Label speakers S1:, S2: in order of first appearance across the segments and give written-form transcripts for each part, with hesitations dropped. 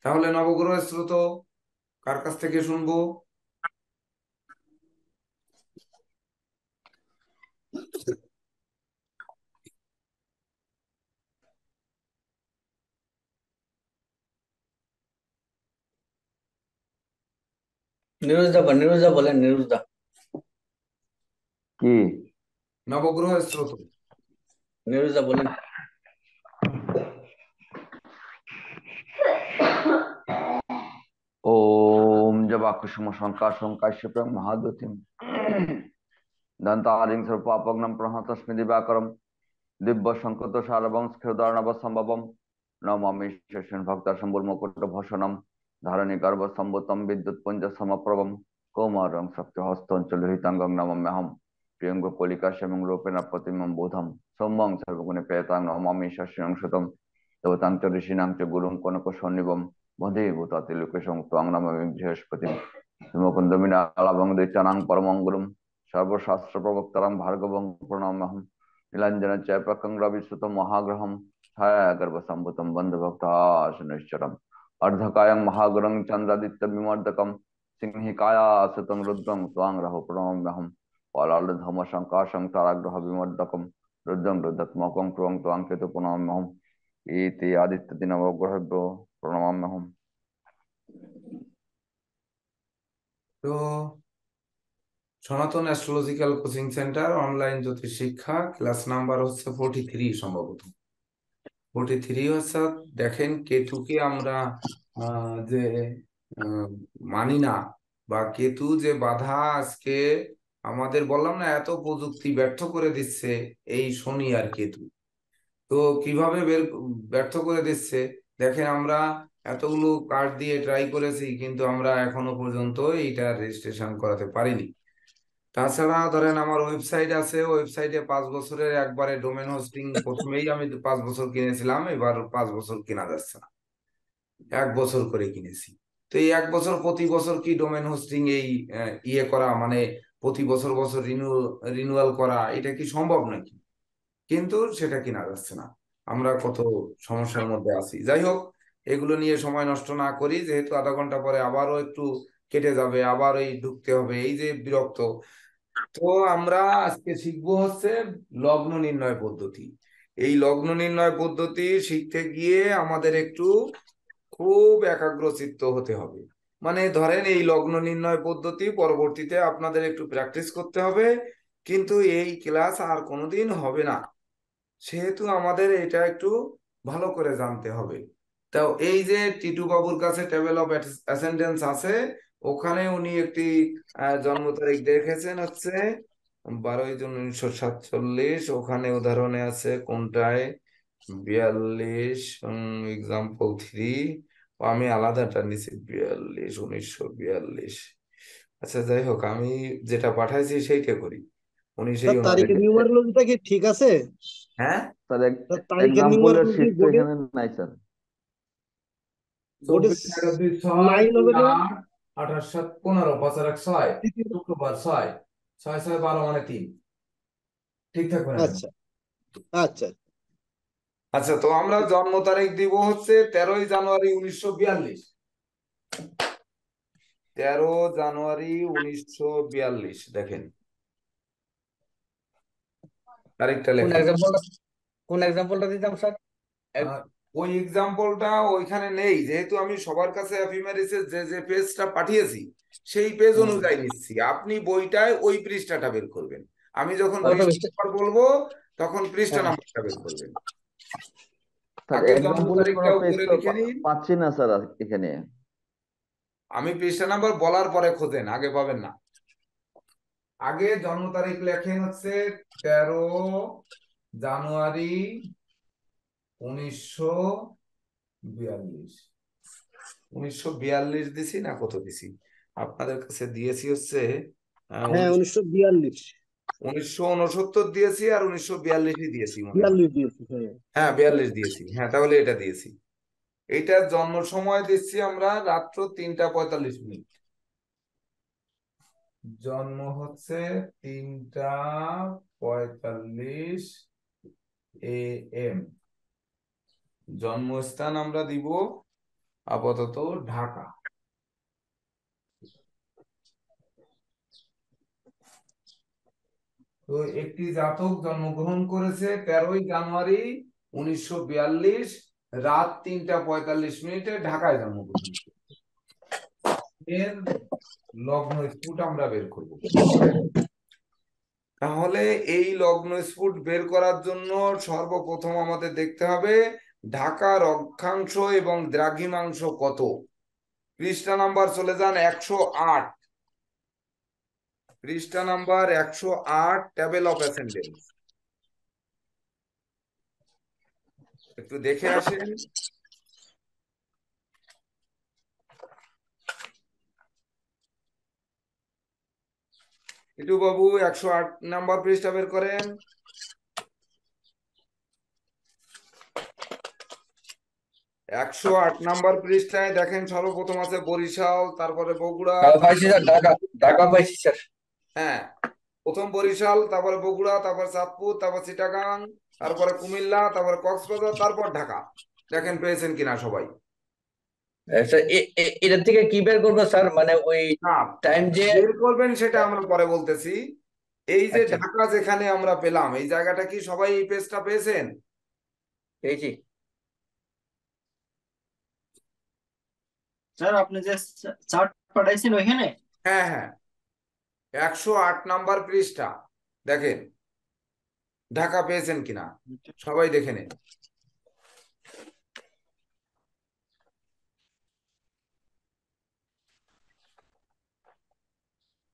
S1: তাহলে নবগ্রহ স্রোত কার কাছ থেকে শুনবো?
S2: নিরুজদা বলেন নিরুজদা।
S3: কি?
S1: নবগ্রহ স্রোত।
S2: নিরুজদা বলেন।
S3: ওম জবাকুসুম শঙ্কাশং কাশ্যপং মহাদুতিম দন্তারিং সর্পাপগ্নম প্রহতস্মি দিবাকরম দিব্য সংকৃত সারবংস্কৃদার্ণব সম্ভবম নমামি শেষন ভক্ত সম্বুল মুকুট ভূষণম ধারণী গর্ভ সম্ভূতম বিদ্যুৎ পুঞ্জ সমপ্রভম কৌমারং শক্তি হস্তঞ্চল হৃতাঙ্গং নমাম্যহম প্রিয়ঙ্গ কলিকা শ্যামং রূপেণ প্রতিমম বোধম সৌম্যং সর্বগুণে প্রেতাং নমামি শস্যং সুতম দেবতাং চ ঋষিণাং চ গুরুং কনক সন্নিবম বন্ধে ভূতাতি লোকেশং ত্বং নমামি বৃহস্পতিম মুকুন্দ মিনালাবং দৈত্যানাং পরমং গুরুম সর্বশাস্ত্র প্রবক্তারাং ভার্গবং প্রণমাম্যহম নীলাঞ্জন চৈপকং রবিসুতম মহাগ্রহম ছায়াগর্ভ সম্ভূতম বন্ধু ভক্তাশনৈশ্চরম अर्धकायं महागुरं चन्द्रादित्य विमर्दकं सिंहिकाया सुतं रुद्रं त्वां रहो प्रणम्यहं पलालधम शङ्काशं ताराग्रह विमर्दकं रुद्रं रुद्रत्मकं त्वं त्वां केतु प्रणम्यहं इति आदित्यदिनवग्रहभ्यो प्रणमाम्यहं।
S1: তো সনাতন অ্যাস্ট্রোলজিক্যাল কোচিং সেন্টার অনলাইন জ্যোতিষ শিক্ষা, ক্লাস নাম্বার হচ্ছে 43 সম্ভবত। 43 হচ্ছে, দেখেন কেতুকে আমরা যে মানি না, বা কেতু যে বাধা আজকে আমাদের, বললাম না এত প্রযুক্তি ব্যর্থ করে দিচ্ছে এই শনি আর কেতু। তো কিভাবে ব্যর্থ করে দিচ্ছে দেখেন, আমরা এতগুলো কার্ড দিয়ে ট্রাই করেছি, কিন্তু আমরা এখনো পর্যন্ত এইটা রেজিস্ট্রেশন করাতে পারিনি। তাছাড়া ধরেন আমার ওয়েবসাইট আছে, ওয়েবসাইটে 5 বছরের একবারে ডোমেন হোস্টিং, প্রথমেই আমি 5 বছর কিনেছিলাম, এবার 5 বছর কেনা যাচ্ছে না, 1 বছর করে কিনেছি। তো এই 1 বছর প্রতি বছর কি ডোমেন হোস্টিং এই ইয়ে করা, মানে প্রতি বছর বছর রিনুয়াল করা, এটা কি সম্ভব নাকি? কিন্তু সেটা কিনা যাচ্ছে না। আমরা কত সমস্যার মধ্যে আছি। যাই হোক, এগুলো নিয়ে সময় নষ্ট না করি, যেহেতু আধা ঘন্টা পরে আবারও একটু কেটে যাবে, আবার এই ঢুকতে হবে, এই যে বিরক্ত। তো আমরা আজকে শিখবো হচ্ছে লগ্ন নির্ণয় পদ্ধতি। এই লগ্ন নির্ণয় পদ্ধতি শিখতে গিয়ে আমাদের একটু খুব একাগ্রচিত্ত হতে হবে। মানে ধরেন এই লগ্ন নির্ণয় পদ্ধতি পরবর্তীতে আপনাদের একটু প্র্যাকটিস করতে হবে, কিন্তু এই ক্লাস আর কোনোদিন হবে না, সেহেতু আমাদের এটা একটু ভালো করে জানতে হবে। তো এই যে টিটু বাবুর কাছে টেবিল অফ অ্যাসেন্ডেন্স আছে, ওখানে উনি একটি জন্ম তারিখ দেখেছেন হচ্ছে 12 জুন 1947। ওখানে উদাহরণে আছে কোনটায় 42, এক্সাম্পল 3। আমি আলাদাটা নিছি, 42, 1942। আচ্ছা যাই হোক, আমি যেটা পাঠাইছি সেইটা করি, উনি সেই
S4: স্যার
S1: ওনার।
S4: তারিখের নিউমারোলজিটা কি ঠিক আছে?
S1: হ্যাঁ,
S3: স্যার
S4: স্যার তারিখের
S3: এক্সাম্পলের
S4: নিউমারোলজি
S3: শীট তো
S4: বোর্ডে
S3: এখানে নাই স্যার।
S4: বোর্ডে
S1: 24, 11, 2, 6,
S4: 9
S1: 2,
S4: হবে না?
S1: 8, 28, 7, 15, 5 আর 1, 6, শুক্রবার 6, 6, 6, 12 মানে 3। ঠিক থাকবে না কেন?
S4: আচ্ছা আচ্ছা।
S1: আচ্ছা, তো আমরা জন্ম তারিখ দিব হচ্ছে 13ই জানুয়ারি 1942। 13 জানুয়ারি 1942, দেখেন তারিখটা
S2: কোন
S1: লেখেন।
S2: এক্সাম্পলটা কোন এক্সাম্পলটা দিতাম স্যার? এক-
S1: আহ, ওই এক্সাম্পলটা ওইখানে নেই, যেহেতু আমি সবার কাছে অ্যাফিমেরিসের যে যে পেজটা পাঠিয়েছি সেই পেজ
S2: হুম।
S1: অনুযায়ী নিচ্ছি। আপনি বইটায় ওই পৃষ্ঠাটা বের করবেন, আমি যখন
S2: কত
S1: পৃষ্ঠা
S2: বেশি?
S1: নাম্বার বলবো তখন পৃষ্ঠা
S2: হ্যাঁ।
S1: নাম্বারটা বের করবেন।
S3: স্যার
S1: আগে জন্ম
S3: এক্সাম্পলের কোনো
S1: তারিখটা
S3: পেজ
S1: উপরে
S3: তো
S1: লিখে নিন,
S3: পাচ্ছি না স্যার এখানে।
S1: আমি পৃষ্ঠা নাম্বার বলার পরে খোঁজেন, আগে পাবেন না। আগে জন্ম তারিখ লেখেন হচ্ছে 13 জানুয়ারি 1942। 1942 দিছি না কত দিছি? আপনাদের কাছে দিয়েছি হচ্ছে
S4: হ্যাঁ 1942।
S1: 1969 দিয়েছি, আর 1942 দিয়েছি মনে হয়।
S4: 42 দিয়েছি, হ্যাঁ।
S1: হ্যাঁ, 42 দিয়েছি, হ্যাঁ তাহলে এটা দিয়েছি। এইটার জন্ম সময় দিচ্ছি আমরা রাত্র 3টা 45 মিনিট। জন্ম হচ্ছে 3টা 45 AM। জন্মস্থান আমরা দিব আপাতত ঢাকা। তো একটি জাতক জন্মগ্রহণ করেছে 13ই জানুয়ারি 1942 রাত 3টা 45 ঢাকায় জন্মগ্রহণ করেছে। এর লগ্ন স্ফুট আমরা বের করব। তাহলে এই লগ্ন স্ফুট বের করার জন্য সর্বপ্রথম আমাদের দেখতে হবে ঢাকার অক্ষাংশ এবং দ্রাঘিমাংশ কত। পৃষ্ঠা নাম্বার চলে যান 108, পৃষ্ঠা নাম্বার 108, টেবিল অফ অ্যাসেন্ডেন্স। একটু দেখে আসেন। ইটু বাবু 108 নাম্বার পৃষ্ঠা বের করেন। 108 নাম্বার পৃষ্ঠায় দেখেন সর্বপ্রথম আছে বরিশাল, তারপরে বগুড়া।
S2: পাইছি স্যার, ঢাকা ঢাকা পাইছি স্যার।
S1: হ্যাঁ, প্রথম বরিশাল, তারপরে বগুড়া, তারপর চাঁদপুর, তারপর চিটাগাং, তারপরে কুমিল্লা, তারপরে কক্সবাজার, তারপর ঢাকা। দেখেন পেয়েছেন কিনা সবাই?
S2: স্যার এটার থেকে কি বের করবো স্যার, মানে ওই
S1: না,
S2: টাইম যে
S1: বের করবেন সেটা আমরা পরে বলতেছি। এই যে
S2: আচ্ছা
S1: ঢাকা যেখানে আমরা পেলাম, এই জায়গাটা কি সবাই এই পেজটা পেয়েছেন?
S2: পেয়েছি।
S5: স্যার আপনি যে চার্ট পাঠাইছেন ওইখানে?
S1: হ্যাঁ হ্যাঁ, 108 নাম্বার পৃষ্ঠা দেখেন ঢাকা পেয়েছেন কিনা সবাই দেখে নেন।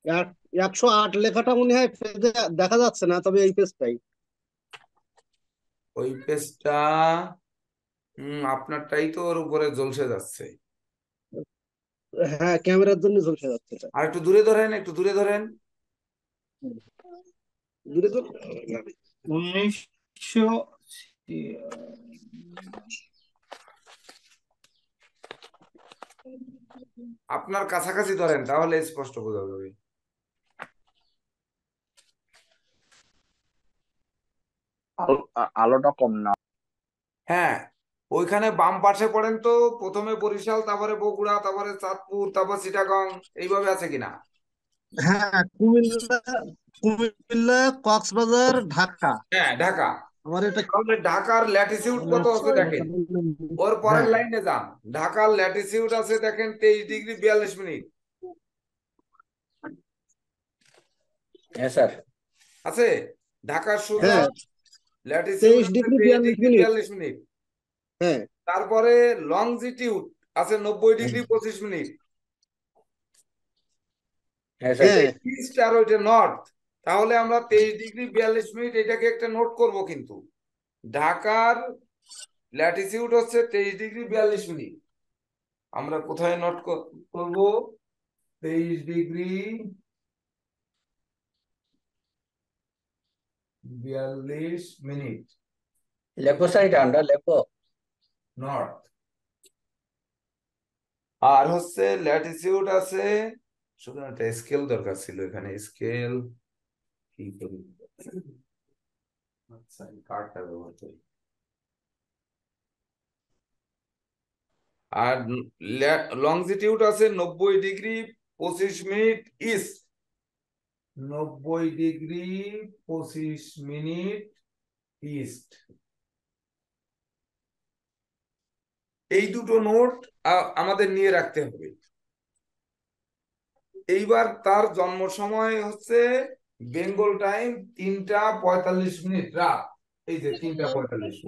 S4: এক 108 লেখাটা মনে হয় পেজে দেখা যাচ্ছে না, তবে এই পেজটাই।
S1: ওই পেজটা আপনারটাই তো ওর উপরে ঝলসে যাচ্ছে।
S4: হ্যাঁ, ক্যামেরার জন্য ঝলসে যাচ্ছে এটা।
S1: আর একটু দূরে ধরেন, একটু দূরে ধরেন।
S4: দূরে তো
S5: 1900
S1: আপনার কাছাকাছি ধরেন, তাহলে স্পষ্ট বোঝা যাবে।
S3: আলোটা কম না।
S1: হ্যাঁ, ওইখানে বাম পাশে পড়েন তো, প্রথমে বরিশাল, তারপরে বগুড়া, তারপরে চাঁদপুর, তারপর চিটাগং, এইভাবে আছে কিনা?
S4: হ্যাঁ, কুমিল্লা, কুমিল্লা, কক্সবাজার, ঢাকা।
S1: হ্যাঁ, ঢাকা।
S4: আমার এটা
S1: তাহলে ঢাকার ল্যাটিটিউড কত আছে দেখেন। ওর পরের
S4: হ্যাঁ
S1: লাইনে যান। ঢাকার ল্যাটিটিউড আছে দেখেন 23°42'।
S2: হ্যাঁ স্যার।
S1: আছে? ঢাকার সোজা
S4: হ্যাঁ
S1: ল্যাটিটিউড
S4: 23
S1: আছে
S4: ডিগ্রি 42 মিনিট।
S1: 23°42'।
S4: হ্যাঁ
S1: তারপরে লংজিটিউড আছে 90°25'।
S2: হ্যাঁ স্যার।
S1: এটা
S4: হ্যাঁ
S1: ইস্ট আর ওইটা নর্থ। তাহলে আমরা 23°42', এটাকে একটা নোট করব কিন্তু। ঢাকার ল্যাটিটিউড হচ্ছে 23°42'। আমরা কোথায় নোট করব? 23°42'।
S2: লেখো স্যার, এটা আমরা লেখো।
S1: নর্থ। আর হচ্ছে ল্যাটিটিউড আছে, শুধু একটা স্কেল দরকার ছিল এখানে। স্কেল কি করি? আচ্ছা, কার্ডটা ব্যবহার করি। আর লংজিটিউড আছে 90°25' ইস্ট। 90°25' ইস্ট। এই দুটো নোট আমাদের নিয়ে রাখতে হবে। এইবার তার জন্ম সময় হচ্ছে বেঙ্গল টাইম 3টা 45' রাত। এই যে 3টা 45'।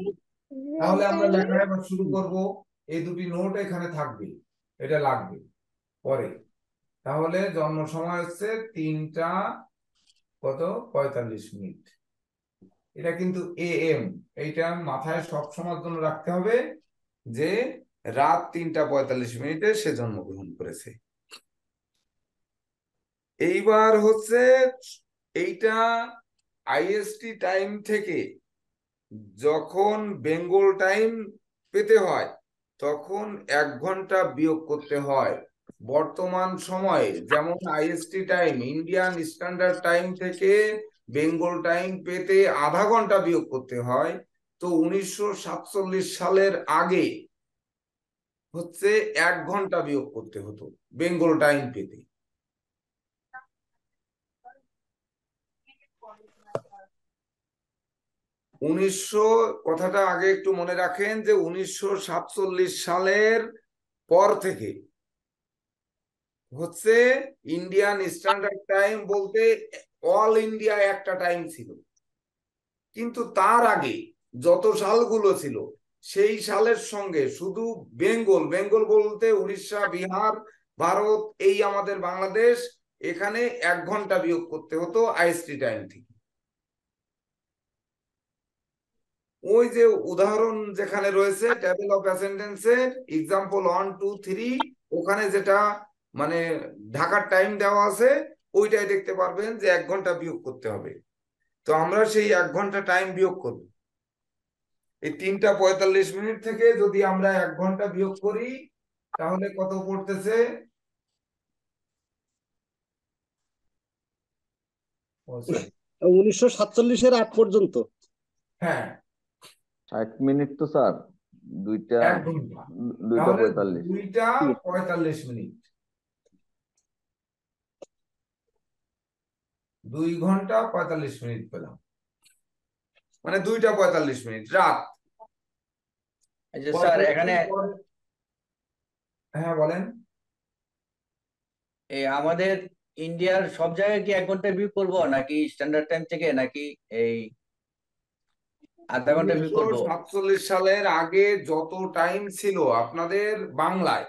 S1: তাহলে আমরা লেখা এবার শুরু করব। এই দুটি নোট এখানে থাকবে, এটা লাগবে পরে। তাহলে জন্ম সময় হচ্ছে 3টা 45'। এটা কিন্তু AM, এইটা মাথায় সব সময়ের জন্য রাখতে হবে যে রাত 3টা 45' সে জন্মগ্রহণ করেছে। এইবার হচ্ছে এইটা IST টাইম থেকে যখন বেঙ্গল টাইম পেতে হয় তখন 1 ঘন্টা বিয়োগ করতে হয়। বর্তমান সময়ে যেমন IST time, Indian standard time থেকে বেঙ্গল টাইম পেতে আধা ঘন্টা বিয়োগ করতে হয়। তো 1947 সালের আগে হচ্ছে 1 ঘন্টা বিয়োগ করতে হতো বেঙ্গল টাইম পেতে। কথাটা আগে একটু মনে রাখেন যে 1947 সালের পর থেকে হচ্ছে ইন্ডিয়ান স্ট্যান্ডার্ড টাইম বলতে অল ইন্ডিয়া একটা টাইম ছিল, কিন্তু তার আগে যত সালগুলো ছিল সেই সালের সঙ্গে শুধু বেঙ্গল বেঙ্গল বলতে উড়িষ্যা, বিহার, ভারত, এই আমাদের বাংলাদেশ, এখানে 1 ঘন্টা বিয়োগ করতে হতো আইএসটি টাইম থেকে। ওই যে উদাহরণ যেখানে রয়েছে টেবিল অফ অ্যাটেন্ডেন্সের এক্সাম্পল 1, 2, 3, ওখানে যেটা মানে ঢাকার টাইম দেওয়া আছে ওইটাই দেখতে পারবেন যে 1 ঘন্টা বিয়োগ করতে হবে। তো আমরা সেই 1 ঘন্টা টাইম বিয়োগ করব। এই 3টা 45 মিনিট থেকে যদি আমরা 1 ঘন্টা বিয়োগ করি তাহলে কত পড়তেছে? Oh, sorry.
S4: 1947-এর আগ পর্যন্ত।
S1: হ্যাঁ,
S3: 60 মিনিট তো স্যার, 2টা
S1: 1 ঘন্টা,
S3: 2টা
S1: তাহলে
S3: 45।
S1: 2টা 45 মিনিট, 2 ঘন্টা 45 মিনিট পেলাম, মানে 2টা 45 মিনিট রাত।
S2: এই যে স্যার এখানে
S1: হ্যাঁ বলেন।
S2: এই আমাদের ইন্ডিয়ার সব জায়গায় কি 1 ঘন্টা ভিউ করবো নাকি স্ট্যান্ডার্ড টাইম থেকে, নাকি এই আধা ঘন্টা ভিউ
S1: উনিশশো
S2: করবো?
S1: সাতচল্লিশ সালের আগে যত টাইম ছিল আপনাদের বাংলায়,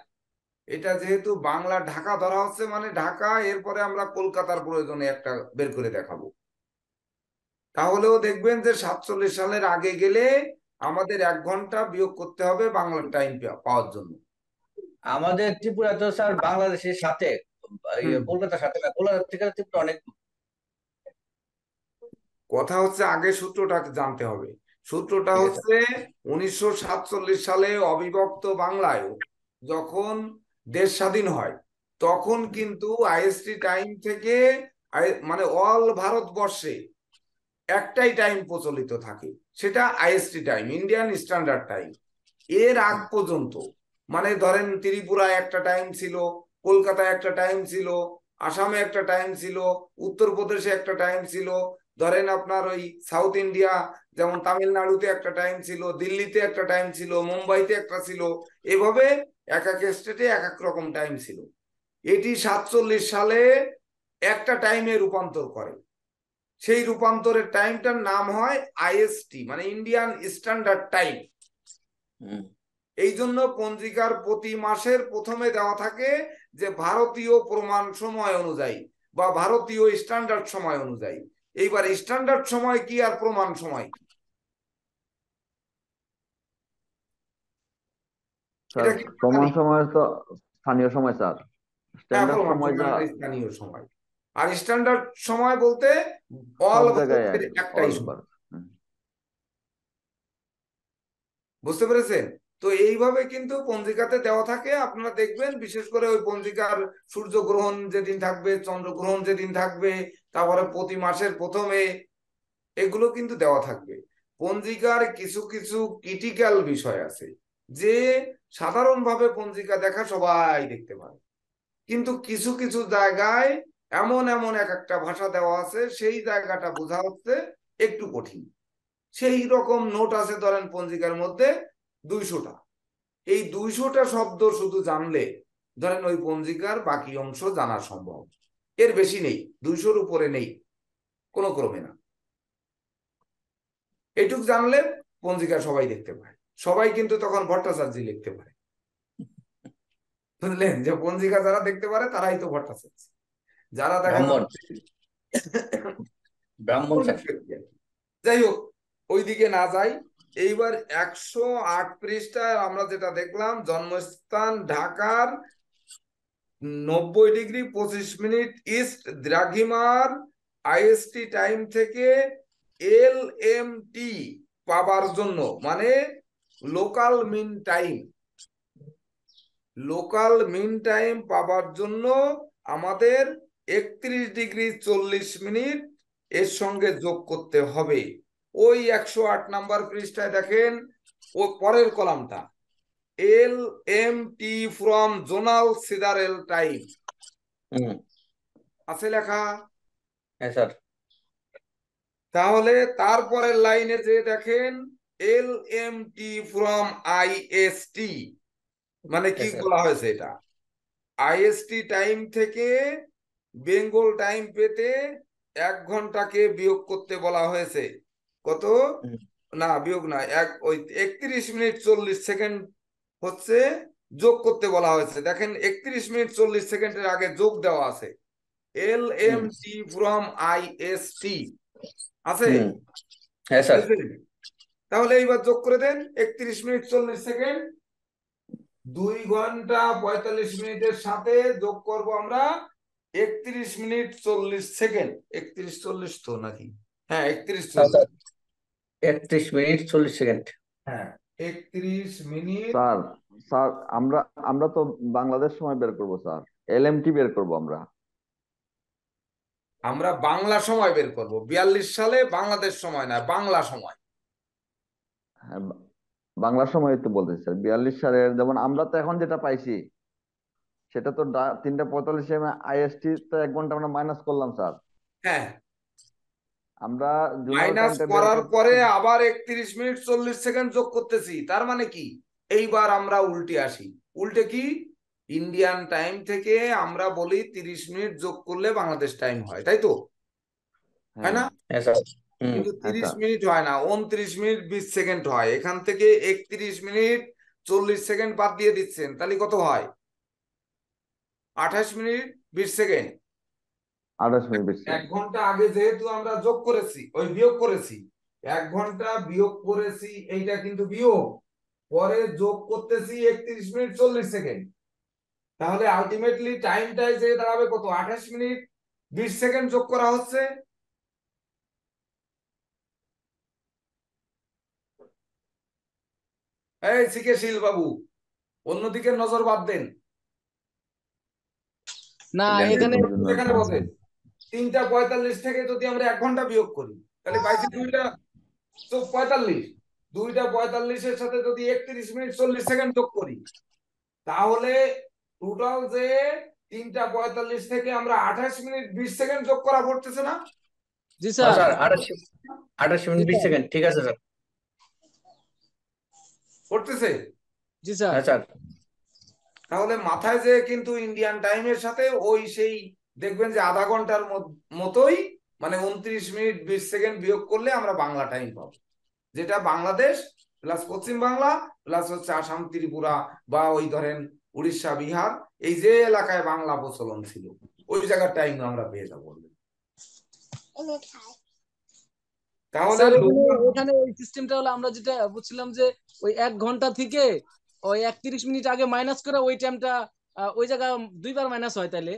S1: এটা যেহেতু বাংলা ঢাকা ধরা হচ্ছে মানে ঢাকা, এরপরে আমরা কলকাতার প্রয়োজনে একটা বের করে দেখাবো, তাহলেও দেখবেন যে 47 সালের আগে গেলে আমাদের 1 ঘন্টা বিয়োগ করতে হবে বাংলার টাইম পাওয়ার জন্য।
S2: আমাদের ত্রিপুরা তো স্যার বাংলাদেশের সাথে, কলকাতার সাথে না, কলকাতা থেকে ত্রিপুরা অনেক দূর।
S1: কথা হচ্ছে আগে সূত্রটা জানতে হবে। সূত্রটা
S2: ঠিক আছে।
S1: হচ্ছে 1947 সালে অবিভক্ত বাংলায় যখন দেশ স্বাধীন হয় তখন কিন্তু আইএসটি টাইম থেকে মানে অল ভারতবর্ষে একটাই টাইম প্রচলিত থাকে, সেটা IST time, Indian standard time. এর আগ পর্যন্ত মানে ধরেন ত্রিপুরায় একটা টাইম ছিল, কলকাতায় একটা টাইম ছিল, আসামে একটা টাইম ছিল, উত্তরপ্রদেশে একটা টাইম ছিল, ধরেন আপনার ওই সাউথ ইন্ডিয়া যেমন তামিলনাড়ুতে একটা টাইম ছিল, দিল্লিতে একটা টাইম ছিল, মুম্বাইতে একটা ছিল, এভাবে এক এক স্টেটে এক এক রকম টাইম ছিল। এটি 47 সালে একটা টাইমে রূপান্তর করে, সেই রূপান্তরের টাইমটার নাম হয় আইএসটি মানে ইন্ডিয়ান স্ট্যান্ডার্ড টাইম। এই জন্য পঞ্জিকার প্রতি মাসের প্রথমে দেওয়া থাকে যে ভারতীয় প্রমাণ সময় অনুযায়ী বা ভারতীয় স্ট্যান্ডার্ড সময় অনুযায়ী। এইবার স্ট্যান্ডার্ড সময় কি আর প্রমাণ সময় কি,
S3: স্যার প্রমাণ সময় তো স্থানীয় সময় স্যার,
S1: হ্যাঁ,
S3: স্ট্যান্ডার্ড
S1: প্রমাণ
S3: সময় যা
S1: সময় স্থানীয় সময়, আর স্ট্যান্ডার্ড সময় বলতে অল
S3: সব জায়গায়
S1: ভারতের একটাই
S3: অল
S1: সময়।
S3: ভারত।
S1: বুঝতে পেরেছেন? তো এইভাবে কিন্তু পঞ্জিকাতে দেওয়া থাকে, আপনারা দেখবেন বিশেষ করে ওই পঞ্জিকার সূর্যগ্রহণ যেদিন থাকবে, চন্দ্রগ্রহণ যেদিন থাকবে, তারপরে প্রতি মাসের প্রথমে, এগুলো কিন্তু দেওয়া থাকবে। পঞ্জিকার কিছু কিছু ক্রিটিক্যাল বিষয় আছে যে সাধারণভাবে পঞ্জিকা দেখা সবাই দেখতে পারে, কিন্তু কিছু কিছু জায়গায় এমন এমন এক একটা ভাষা দেওয়া আছে সেই জায়গাটা বোঝা হচ্ছে একটু কঠিন। সেই রকম নোট আছে ধরেন পঞ্জিকার মধ্যে 200টা, এই 200টা শব্দ শুধু জানলে ধরেন ওই পঞ্জিকার বাকি অংশ জানা সম্ভব। এর বেশি নেই, 200-র উপরে নেই কোনো ক্রমে না। এইটুক জানলে পঞ্জিকা সবাই দেখতে পায়, সবাই কিন্তু তখন ভট্টাচার্য লিখতে পারে। বুঝলেন যে পঞ্জিকা যারা দেখতে পারে তারাই তো ভট্টাচার্য, যারা দেখা
S2: ব্রাহ্মণ, ব্রাহ্মণ স্যার।
S1: যাই হোক, ওইদিকে না যাই। এইবার 108 পৃষ্ঠায় আমরা যেটা দেখলাম, জন্মস্থান ঢাকার 90°25' ইস্ট, দ্রাঘিমার আইএসটি টাইম থেকে এলএমটি পাবার জন্য মানে local mean time, local mean time পাবার জন্য আমাদের 31°40' এর সঙ্গে যোগ করতে হবে। ওই 108 নাম্বার পৃষ্ঠায় দেখেন ও পরের কলামটা, LMT from zonal sidereal type
S2: হুম।
S1: আছে লেখা।
S2: হ্যাঁ স্যার।
S1: তাহলে তারপরের লাইনে যে দেখেন LMT from IST, মানে কি
S2: হ্যাঁ স্যার।
S1: বলা হয়েছে এটা? IST টাইম থেকে বেঙ্গল টাইম পেতে 1 ঘন্টাকে বিয়োগ করতে বলা হয়েছে। কত?
S2: হুম।
S1: না, বিয়োগ না, ওই 31 মিনিট 40 সেকেন্ড হচ্ছে যোগ করতে বলা হয়েছে। দেখেন 31 মিনিট 40 সেকেন্ডের আগে যোগ দেওয়া আছে
S2: হুম।
S1: LMT from IST আছে।
S2: হুম। হ্যাঁ স্যার।
S1: বুঝলেন? তাহলে এইবার যোগ করে দেন 31 মিনিট 40 সেকেন্ড 2 ঘন্টা 45 মিনিটের সাথে যোগ করব আমরা 31 মিনিট 40 সেকেন্ড। 31 40 তো নাকি? হ্যাঁ, 31
S2: হ্যাঁ
S1: 40।
S2: Sir, 31 minute 40 second.
S1: হ্যাঁ, 31 মিনিট।
S3: স্যার, স্যার আমরা আমরা তো বাংলাদেশ সময় বের করব স্যার, এলএমটি বের করব আমরা।
S1: আমরা বাংলা সময় বের করব 42 সালে, বাংলাদেশ সময় না, বাংলা সময়।
S3: হ্যাঁ, বাংলা সময় তো বলতেছি স্যার, 42 সালের যেমন আমরা তো এখন যেটা পাইছি সেটা তো 3:45 আইএসটি, তো 1 ঘন্টা আমরা মাইনাস করলাম স্যার।
S1: হ্যাঁ,
S3: আমরা জোনাল
S1: মাইনাস
S3: টাইমটা বের
S1: করার পরে
S3: করতেছি।
S1: আবার 31 মিনিট 40 সেকেন্ড যোগ করতেছি। তার মানে কি, এইবার আমরা উল্টে আসি। উল্টে কি, ইন্ডিয়ান টাইম থেকে আমরা বলি 30 মিনিট যোগ করলে বাংলাদেশ টাইম হয়, তাই তো? হয়
S3: হ্যাঁ।
S1: না?
S2: হ্যাঁ স্যার। হুম।
S1: কিন্তু
S3: হ্যাঁ
S1: 30
S3: স্যার।
S1: মিনিট হয় না, 29 মিনিট 20 সেকেন্ড হয়। এখান থেকে 31 মিনিট 40 সেকেন্ড বাদ দিয়ে দিচ্ছেন, তাহলে কত হয়? 28 মিনিট 20 সেকেন্ড।
S3: 28 মিনিট 20
S1: এক
S3: সেকেন্ড।
S1: ঘন্টা আগে যেহেতু আমরা যোগ করেছি, ওই বিয়োগ করেছি, 1 ঘন্টা বিয়োগ করেছি, এইটা কিন্তু বিয়োগ, পরে যোগ করতেছি 31 মিনিট 40 সেকেন্ড। তাহলে আলটিমেটলি টাইমটাই যে দাঁড়াবে কত? 28 মিনিট 20 সেকেন্ড যোগ করা হচ্ছে। এই সিকে শীল বাবু, অন্যদিকে নজর বাদ দেন।
S4: না
S3: এলএমটি
S4: এখানে
S3: কোন জন্য
S1: এখানে
S3: আছে?
S1: বসেন। 3:45 থেকে যদি আমরা 1 ঘন্টা বিয়োগ করি, তাহলে 22 তো 45, 2:45-এর সাথে যদি 31 মিনিট 40 সেকেন্ড যোগ করি, তাহলে টোটাল যে 3:45 থেকে আমরা 28 মিনিট 20 সেকেন্ড যোগ করা পড়তেছে না?
S4: জি
S2: হ্যাঁ
S4: স্যার।
S2: স্যার, 28
S4: জি
S2: মিনিট 20
S4: স্যার।
S2: সেকেন্ড ঠিক আছে স্যার।
S4: জি
S1: পড়তেছে।
S4: স্যার।
S2: হ্যাঁ স্যার।
S1: তাহলে মাথায় যে কিন্তু ইন্ডিয়ান টাইমের সাথে ওই সেই দেখবেন যে আধা ঘন্টার মতোই, মানে 29 মিনিট 20 সেকেন্ড বিয়োগ করলে আমরা বাংলা টাইম পাবো, যেটা বাংলাদেশ প্লাস পশ্চিম বাংলা প্লাস হচ্ছে আসাম ত্রিপুরা বা ওই ধরেন উড়িষ্যা বিহার, এই যে এলাকায় বাংলা প্রচলন ছিল, ওই জায়গার টাইম আমরা পেয়ে যাবো। তাহলে
S4: স্যার এখানে এখানে ওই সিস্টেমটা হলো আমরা যেটা বুঝছিলাম যে ওই 1 ঘন্টা থেকে ওই 31 মিনিট আগে মাইনাস করে ওই টাইমটা ওই জায়গা দুইবার মাইনাস হয়, তাইলে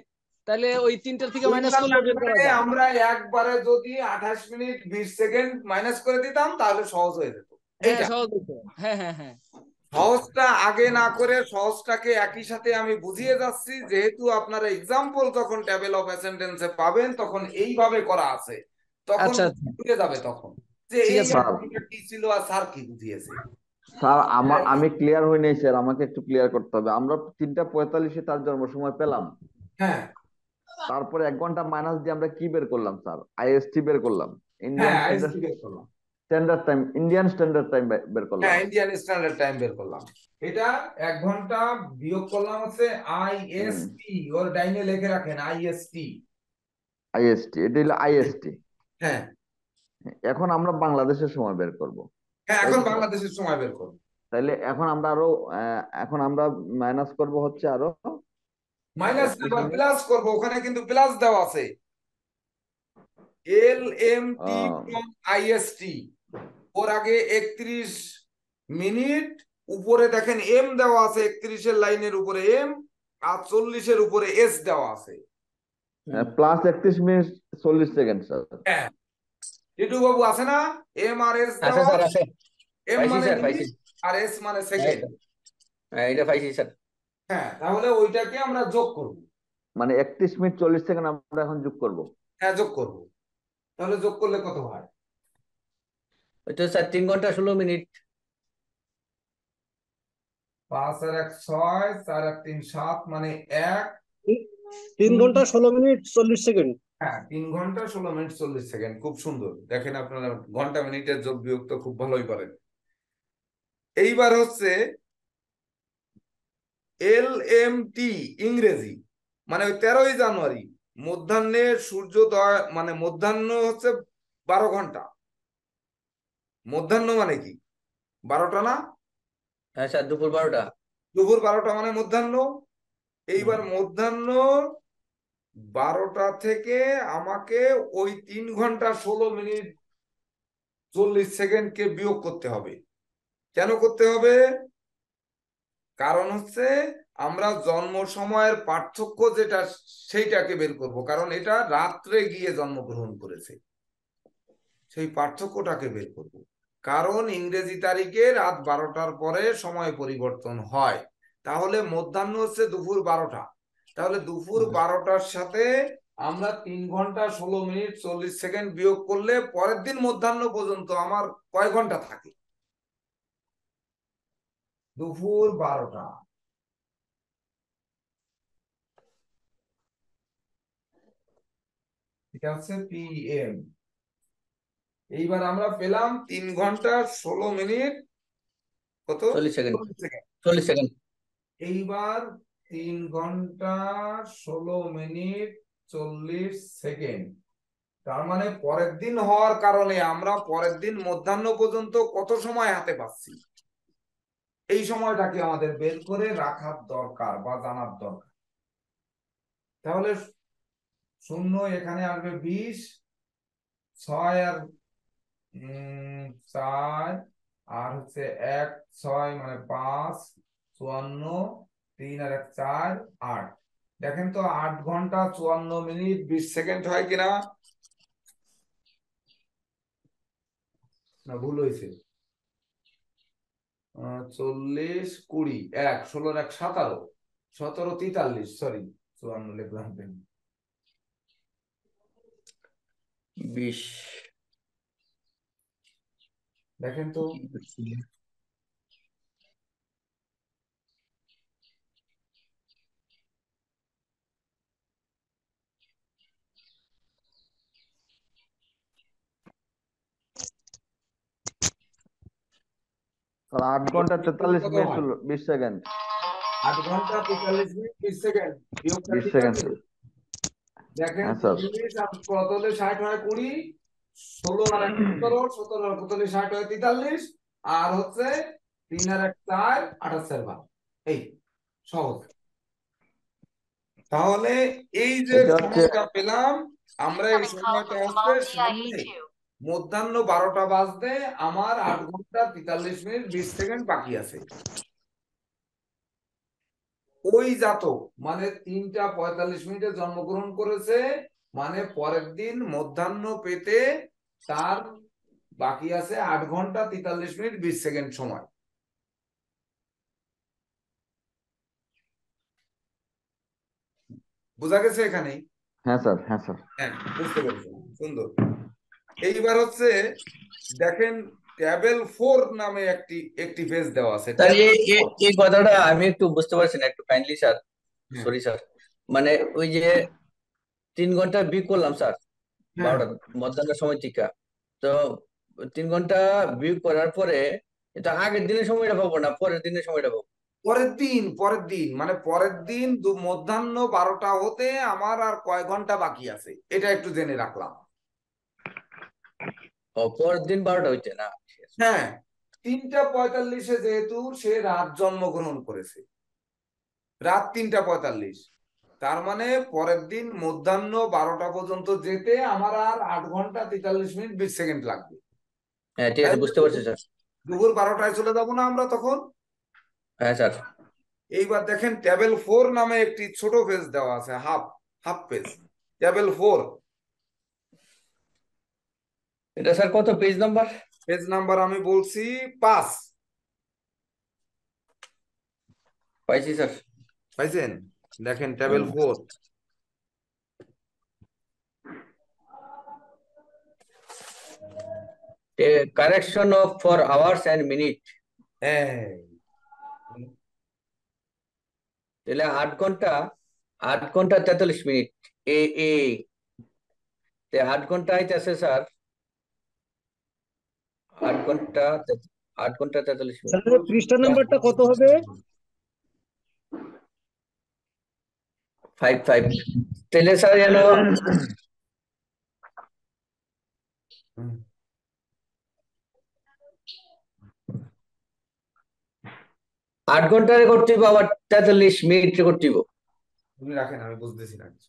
S4: তাইলে ওই 3টার থেকে মাইনাস
S1: দুইবার
S4: করলে
S1: না
S4: বের করা
S1: করে
S4: যায়।
S1: আমরা একবারে যদি 28 মিনিট 20 সেকেন্ড মাইনাস করে দিতাম তাহলে সহজ হয়ে যেত।
S4: হ্যাঁ
S1: এইটা
S4: সহজ হতো। হ্যাঁ হ্যাঁ হ্যাঁ।
S1: সহজটা আগে না করে সহজটাকে একই সাথে আমি বুঝিয়ে যাচ্ছি, যেহেতু আপনারা এক্সাম্পল যখন টেবিল অফ অ্যাটেন্ডেন্সে পাবেন তখন এইভাবে করা আছে, তখন
S4: আচ্ছা আচ্ছা
S1: বুঝে যাবে তখন যে
S4: ঠিক
S1: এই
S4: আছে স্যার।
S3: স্যার,
S1: অ্যাক্টিভিটিটা কি ছিল আর স্যার কি বুঝিয়েছে।
S3: স্যার আমি ক্লিয়ার হই নাই স্যার, আমাকে একটু ক্লিয়ার করতে হবে। আমরা 3:45-এ তার জন্ম সময় পেলাম,
S1: হ্যাঁ,
S3: তারপরে 1 ঘন্টা মাইনাস দিয়ে আমরা কি বের করলাম স্যার? আইএসটি বের করলাম,
S1: হ্যাঁ
S3: ইন্ডিয়ান স্ট্যান্ডার্ড
S1: আইএসটি বের করলাম।
S3: Standard time, Indian standard time বের করলাম।
S1: হ্যাঁ, ইন্ডিয়ান স্ট্যান্ডার্ড টাইম বের করলাম। এটা 1 ঘন্টা বিয়োগ করলাম হচ্ছে
S3: হুম।
S1: আইএসটি, ওর ডাইনে লিখে রাখেন আইএসটি।
S3: আইএসটি, এটা হলো আইএসটি।
S1: হ্যাঁ।
S3: এখন আমরা বাংলাদেশের সময় বের করব,
S1: হ্যাঁ,
S3: তাই
S1: এখন
S3: তো স্যার?
S1: বাংলাদেশের সময় বের করুন।
S3: তাইলে এখন আমরা আরো এখন আমরা মাইনাস করব হচ্ছে আরো
S1: মাইনাস
S3: 31 মিনিট।
S1: প্লাস করবো, ওখানে কিন্তু প্লাস দেওয়া আছে L M T
S3: ah,
S1: from IST, ওর আগে 31 মিনিট, উপরে দেখেন এম দেওয়া আছে, 31-এর লাইনের উপরে এম, আর 40-এর উপরে এস দেওয়া আছে।
S3: Plus 31 minute 40 second sir.
S1: হ্যাঁ, টিটু বাবু আছে না? এম আর এস
S2: আছে
S1: দেওয়া,
S2: স্যার, আছে।
S1: এম
S2: পাইছি
S1: মানে
S2: স্যার, পাইছি।
S1: মিনিট আর এস মানে
S2: হ্যাঁ
S1: সেকেন্ড।
S2: স্যার। হ্যাঁ, এটা পাইছি স্যার।
S1: হ্যাঁ, তাহলে ওইটাকে আমরা যোগ করব।
S3: মানে 31 মিনিট 40 সেকেন্ড আমরা এখন যোগ করব।
S1: হ্যাঁ, যোগ করব। তাহলে যোগ করলে কত হয়?
S2: ওই তো স্যার 3 ঘন্টা 16 মিনিট।
S1: 5 আর 1 6, 4 আর 3 7, মানে 1
S6: 3 ঘন্টা 16 মিনিট 40 সেকেন্ড।
S1: হ্যাঁ 3 ঘন্টা 16 মিনিট 40 সেকেন্ড। খুব সুন্দর। দেখেন আপনারা ঘন্টা মিনিটের যোগ বিয়োগ তো খুব ভালোই পারেন। এইবার হচ্ছে LMT ইংরেজি, মানে ওই 13ই জানুয়ারি মধ্যাহ্নের সূর্যোদয়, মানে মধ্যাহ্ন হচ্ছে 12 ঘন্টা। মধ্যাহ্ন মানে কি 12টা না?
S2: হ্যাঁ স্যার, দুপুর 12টা।
S1: দুপুর 12টা মানে মধ্যাহ্ন। এইবার মধ্যাহ্ন 12টা থেকে আমাকে ওই 3 ঘন্টা 16 মিনিট 40 সেকেন্ডকে বিয়োগ করতে হবে। কেন করতে হবে? কারণ হচ্ছে আমরা জন্ম সময়ের পার্থক্য যেটা সেইটাকে বের করব, কারণ এটা রাত্রে গিয়ে জন্মগ্রহণ করেছে, সেই পার্থক্যটাকে বের করব। কারণ ইংরেজি তারিখে রাত 12টার পরে সময় পরিবর্তন হয়। তাহলে মধ্যাহ্ন হচ্ছে দুপুর 12টা। তাহলে দুপুর 12টার সাথে আমরা 3 ঘন্টা 16 মিনিট 40 সেকেন্ড বিয়োগ করলে পরের দিন মধ্যাহ্ন পর্যন্ত আমার কয় ঘন্টা থাকে? দুপুর 12টা। এটা হচ্ছে PM। এইবার আমরা পেলাম 3 ঘন্টা 16 মিনিট কত
S2: 40 সেকেন্ড।
S1: 40 সেকেন্ড।
S2: 40 সেকেন্ড।
S1: এইবার 3 ঘন্টা 16 মিনিট 40 সেকেন্ড, তার মানে পরের দিন হওয়ার কারণে আমরা পরের দিন মধ্যাহ্ন পর্যন্ত কত সময় হাতে পাচ্ছি, এই সময়টাকে আমাদের বের করে রাখার দরকার বা জানার দরকার। তাহলে 0 এখানে আসবে 20, 6 আর 4, আর হচ্ছে 1 6 মানে 5 54, 3 আর 1 4 8। দেখেন তো 8 ঘন্টা 54 মিনিট 20 সেকেন্ড হয় কিনা? না ভুল হয়েছে। 40 20 1 16 1 17, 17 43, সরি 54 লিখলাম।
S2: 20।
S1: দেখেন তো
S3: তাহলে 8 ঘন্টা 43
S1: কত
S3: মিনিট
S1: হয়?
S3: 20 সেকেন্ড।
S1: 8 ঘন্টা 43 মিনিট 20 সেকেন্ড। বিয়োগটা
S3: 20
S1: ঠিক
S3: সেকেন্ড
S1: আছে? দেখেন
S3: হ্যাঁ স্যার।
S1: 40 আর কত হলে 60 হয় 20, 16 আর 1 17, 17 আর কত হলে 60 হয় 43, আর হচ্ছে 3 আর 1 4 28 বার। এই সহজ। তাহলে এই যে
S3: এটা হচ্ছে
S1: সময়টা পেলাম আমরা, এই সময়টা হচ্ছে সামনে মধ্যাহ্ন 12টা বাজতে আমার 8 ঘন্টা 43 মিনিট 20 সেকেন্ড বাকি আছে। ওই জাতক মানে 3টা 45 মিনিটে জন্মগ্রহণ করেছে, মানে পরের দিন মধ্যাহ্ন পেতে তার বাকি আছে 8 ঘন্টা 43 মিনিট 20 সেকেন্ড সময়। বোঝা গেছে এখানে?
S3: হ্যাঁ স্যার, হ্যাঁ স্যার।
S1: হ্যাঁ বুঝতে পেরেছেন, সুন্দর। এইবার হচ্ছে দেখেন ট্যাবেল 4 নামে একটি একটি পেজ দেওয়া আছে।
S2: স্যার
S1: ট্যাবেল
S2: এই
S1: 4।
S2: এই কথাটা আমি একটু বুঝতে পারছি না, একটু কাইন্ডলি স্যার।
S1: হ্যাঁ
S2: সরি স্যার। মানে ওই যে 3 ঘন্টা বিয়োগ করলাম স্যার
S1: হ্যাঁ
S2: 12টা মধ্যাহ্ন সময় থেকে, তো 3 ঘন্টা বিয়োগ করার পরে এটা আগের দিনের সময়টা পাবো না পরের দিনের সময়টা পাবো?
S1: পরের দিন মানে পরের দিন মধ্যাহ্ন 12টা হতে আমার আর কয় ঘন্টা বাকি আছে এটা একটু জেনে রাখলাম।
S2: ও, পরের দিন 12টা হইতে না?
S1: হ্যাঁ 3টা 45-এ যেহেতু সে রাত জন্মগ্রহণ করেছে, রাত 3টা 45, তার মানে পরের দিন মধ্যাহ্ন 12টা পর্যন্ত যেতে আমার আর 8 ঘন্টা 43 মিনিট 20 সেকেন্ড লাগবে।
S2: হ্যাঁ ঠিক
S1: তাই
S2: আছে, বুঝতে পারছি স্যার।
S1: দুপুর 12টায় চলে যাবো না আমরা তখন?
S2: হ্যাঁ স্যার।
S1: এইবার দেখেন ট্যাবেল 4 নামে একটি ছোট পেজ দেওয়া আছে, হাফ হাফ পেজ। ট্যাবেল 4
S2: এটা স্যার কত পেজ নাম্বার?
S1: পেজ নাম্বার আমি বলছি 5।
S2: পাইছি স্যার।
S1: পাইছেন? দেখেন table 4।
S2: Correction of for hours and minute.
S1: হ্যাঁ
S2: তাহলে 8 ঘন্টা 43 মিনিট। এ এ 8 ঘন্টা আইতেছে স্যার, 8 ঘন্টা 8 ঘন্টা 43 মিনিট।
S6: তাহলে পৃষ্ঠা নাম্বারটা কত হবে?
S2: 5 তাহলে স্যার যেন
S1: হুম,
S2: 8 ঘন্টারে করতে হইব, আবার 43 মিনিট করতে হইব।
S1: তুমি রাখেন, আমি বুঝতেছি না কিছু।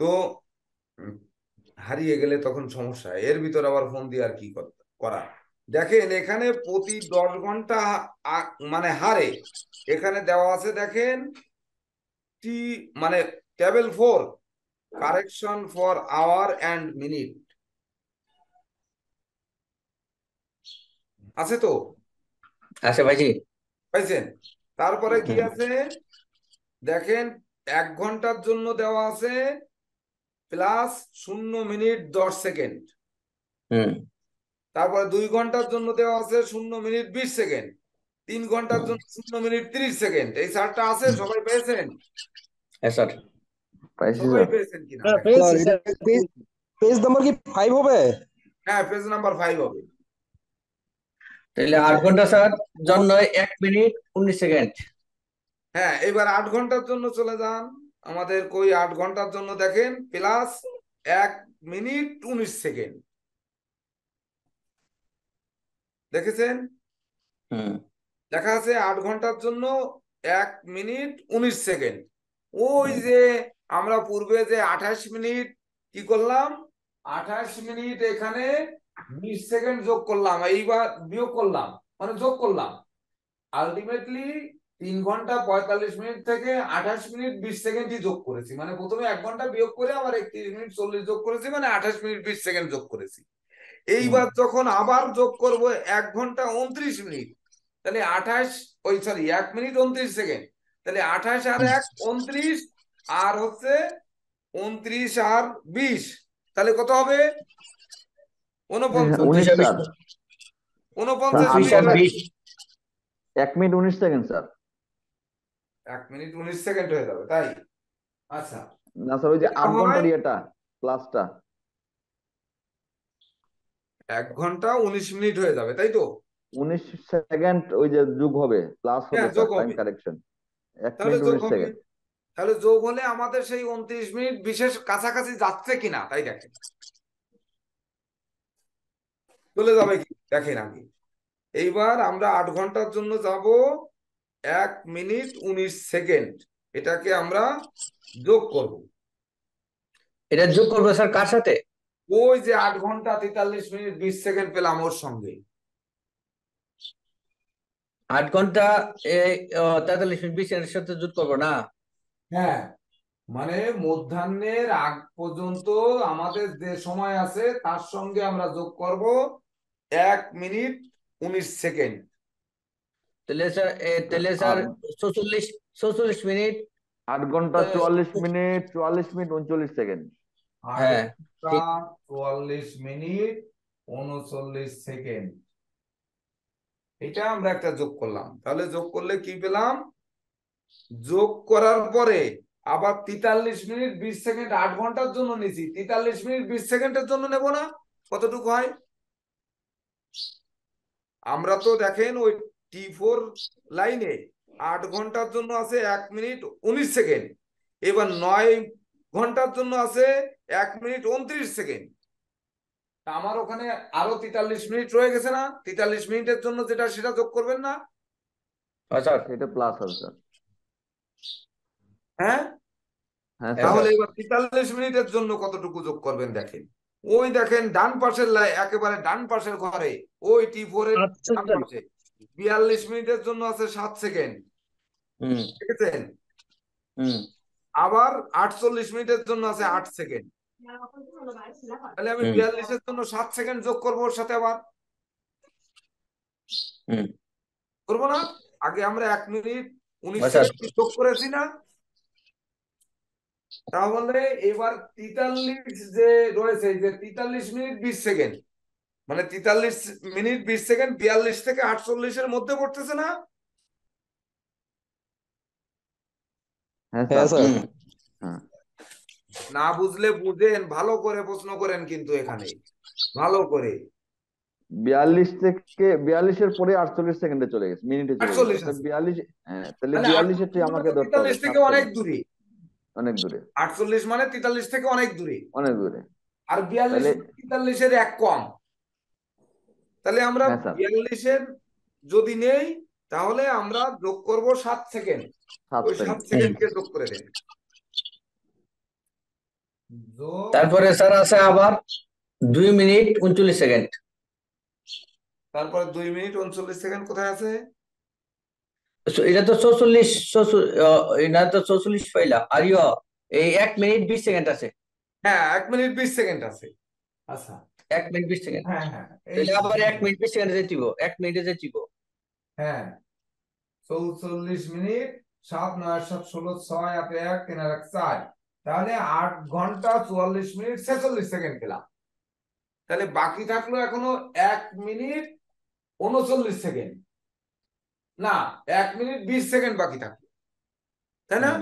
S1: তো উম, হারিয়ে গেলে তখন সমস্যা, এর ভিতর আবার ফোন দিয়ে আর কি করা। দেখেন এখানে প্রতি 10 ঘন্টা মানে হারে এখানে দেওয়া আছে, দেখেন টি মানে table 4 correction for our and minute আছে তো,
S2: আচ্ছা ভাইজি।
S1: পাইছেন? তারপরে কি
S2: হুম
S1: আছে দেখেন, 1 ঘন্টার জন্য দেওয়া আছে প্লাস 0 মিনিট 10 সেকেন্ড।
S2: হুম
S1: তারপরে 2 ঘন্টার জন্য দেওয়া আছে 0 মিনিট 20 সেকেন্ড। 3 ঘন্টার
S2: হুম
S1: জন্য 0 মিনিট 30 সেকেন্ড। এই চারটা আছে, সবাই পেয়েছেন?
S2: হ্যাঁ স্যার।
S3: পাইছি
S1: সবাই
S3: স্যার।
S1: পেয়েছেন কিনা
S6: হ্যাঁ,
S1: দেখেন।
S6: পেয়েছি
S7: স্যার এটা
S6: স্যার।
S7: পেজ পেজ নাম্বার কি 5 হবে?
S1: হ্যাঁ, পেজ নাম্বার 5 হবে।
S2: তাহলে 8 ঘন্টা স্যার জন্য 1 মিনিট 19 সেকেন্ড।
S1: হ্যাঁ, এবার 8 ঘন্টার জন্য চলে যান। আমাদের কই 8 ঘন্টার জন্য দেখেন প্লাস 1 মিনিট 19 সেকেন্ড। দেখেছেন?
S2: হুম
S1: দেখা আছে 8 ঘন্টার জন্য 1 মিনিট 19 সেকেন্ড। ওই
S2: হুম
S1: যে আমরা পূর্বে যে 28 মিনিট কি করলাম, 28 মিনিট এখানে 20 সেকেন্ড যোগ করলাম, এইবার বিয়োগ করলাম, মানে যোগ করলাম। আলটিমেটলি 3 ঘন্টা 45 মিনিট থেকে 28 মিনিট 20 সেকেন্ডই যোগ করেছি, মানে প্রথমে 1 ঘন্টা বিয়োগ করে আবার 31 মিনিট 40 যোগ করেছি, মানে 28 মিনিট 20 সেকেন্ড যোগ করেছি।
S2: হুম
S1: এইবার যখন আবার যোগ করব 1 ঘন্টা 29 মিনিট, তাহলে 28, ওই সরি 1 মিনিট 29 সেকেন্ড, তাহলে 28 আর 1 29, আর হচ্ছে 29 আর 20, তাহলে কত হবে? 49।
S3: 19 স্যার।
S1: 49
S2: 29
S1: মিনিট
S2: আর
S1: হয়ে
S2: 20।
S3: 1 minute 19 second sir.
S1: 1 minute 19 second হয়ে যাবে, তাই? আচ্ছা,
S3: না স্যার, ওই যে
S1: এটা
S3: 8
S1: হয়
S3: ঘন্টার ইয়েটা প্লাসটা।
S1: 1 ঘন্টা 19 মিনিট হয়ে যাবে, তাই তো?
S3: 19 সেকেন্ড ওই যে যোগ হবে, প্লাস হবে
S1: হ্যাঁ,
S3: স্যার,
S1: যোগ
S3: টাইম
S1: হবে।
S3: কারেকশন। 1
S1: তাহলে
S3: মিনিট
S1: যোগ
S3: 19
S1: হবে।
S3: সেকেন্ড।
S1: তাহলে যোগ হলে আমাদের সেই 29 মিনিট বিশেষ কাছাকাছি যাচ্ছে কিনা তাই দেখেন। চলে যাবে কি দেখেন আগে। এইবার আমরা 8 ঘন্টার জন্য যাব 1 মিনিট 19 সেকেন্ড, এটাকে আমরা যোগ করব।
S2: এটা যোগ করবো স্যার কার সাথে?
S1: ওই যে 8 ঘন্টা 43 মিনিট 20 সেকেন্ড পেলাম ওর সঙ্গে।
S2: 8 ঘন্টা 43 মিনিট 20 সেকেন্ডের সাথে যোগ করবো না?
S1: হ্যাঁ, মানে মধ্যাহ্নের আগ পর্যন্ত আমাদের যে সময় আছে তার সঙ্গে আমরা যোগ করব 1 মিনিট 19 সেকেন্ড।
S2: তাহলে স্যার
S3: আর
S2: 46 মিনিট।
S3: 8 ঘন্টা
S2: আহ,
S3: 44 মিনিট 44 মিনিট 39 সেকেন্ড।
S1: আট
S2: হ্যাঁ
S1: ঘন্টা
S2: ঠিক।
S1: 44 মিনিট 39 সেকেন্ড, এটা আমরা একটা যোগ করলাম। তাহলে যোগ করলে কি পেলাম? যোগ করার পরে আবার 43 মিনিট 20 সেকেন্ড 8 ঘন্টার জন্য নিছি, 43 মিনিট 20 সেকেন্ডের জন্য নেব না? কতটুকু হয়? আমরা তো দেখেন ওই T4 লাইনে 8 ঘন্টার জন্য আছে 1 মিনিট 19 সেকেন্ড, এবার 9 ঘন্টার জন্য আছে 1 মিনিট 29 সেকেন্ড। আমার ওখানে আরো 43 মিনিট রয়ে গেছে না? 43 মিনিটের জন্য যেটা সেটা যোগ করবেন না?
S2: স্যার।
S3: সেটা প্লাস হবে স্যার।
S1: হ্যাঁ,
S3: হ্যাঁ
S2: হ্যাঁ
S3: স্যার।
S1: তাহলে
S2: স্যার।
S1: এবার 43 মিনিটের জন্য কতটুকু যোগ করবেন দেখেন। ওই দেখেন ডান পাশের একেবারে ডান পাশের ঘরে ওই T4 এর
S6: 8
S1: ডান
S6: সেকেন্ড।
S1: পাশে 42 মিনিটের জন্য আছে 7 সেকেন্ড,
S2: হুম
S1: দেখেছেন?
S2: হুম
S1: আবার 48 মিনিটের জন্য আছে 8 সেকেন্ড, তাহলে আমি
S2: হুম
S1: 42-এর জন্য 7 সেকেন্ড যোগ করবো ওর সাথে আবার।
S2: হুম
S1: করবো না? আগে আমরা 1 মিনিট 19
S2: স্যার।
S1: সেকেন্ড যোগ করেছি না? তাহলে এবার 43 যে রয়েছে, এই যে 43 মিনিট 20 সেকেন্ড, মানে 43 মিনিট 20 সেকেন্ড 42 থেকে 48-এর মধ্যে পড়তেছে না?
S3: হ্যাঁ
S7: হ্যাঁ
S3: স্যার।
S7: স্যার।
S3: হ্যাঁ
S1: না বুঝলে বুঝেন, ভালো করে প্রশ্ন করেন কিন্তু এখানে ভালো করে।
S3: 42 থেকে 42-এর পরে 48 সেকেন্ডে চলে গেছে, মিনিটে চলে গেছে,
S1: 48
S3: অর্থাৎ
S1: আছে,
S3: 42। হ্যাঁ, তাহলে
S1: তাহলে
S3: 42-এরটি
S1: 48 মানে
S3: আমাকে
S1: তো
S3: ধরতে হবে
S1: 43 থেকে
S3: 7
S1: অনেক
S3: সেকেন্ড,
S1: দূরে।
S3: অনেক দূরে,
S1: 48 মানে 43 থেকে অনেক দূরে,
S3: অনেক দূরে।
S1: আর 42
S3: তাহলে
S1: 43-এর এক কম। তাহলে আমরা
S3: হ্যাঁ স্যার,
S1: 42-এর যদি নেই তাহলে আমরা যোগ করব 7 সেকেন্ড।
S3: 7
S1: ওই 7
S3: সেকেন্ড।
S1: সেকেন্ডকে যোগ করে দেন। যোগ,
S2: তারপরে স্যার আছে আবার 2 মিনিট 39 সেকেন্ড।
S1: তারপরে 2 মিনিট 39 সেকেন্ড কোথায় আছে?
S2: এটা তো 44 এটা তো 44 পাইলা আর এই 1 মিনিট 20 সেকেন্ড আছে।
S1: হ্যাঁ, 1 মিনিট 20 সেকেন্ড আছে। আচ্ছা,
S2: 1 মিনিট 20 সেকেন্ড।
S1: হ্যাঁ হ্যাঁ, এই
S2: তাহলে আবার 1 মিনিট 20 সেকেন্ড যেতিব, 1 মিনিটে যেতিব।
S1: হ্যাঁ, 44 মিনিট 7 9 7 16 6 8 1 3 আর 1 4, তাহলে 8 ঘন্টা 44 মিনিট 46 সেকেন্ড পেলাম। তাহলে বাকি থাকলো এখনো 1 মিনিট 39 সেকেন্ড, না 1 মিনিট 20 সেকেন্ড বাকি থাকলো, তাই না?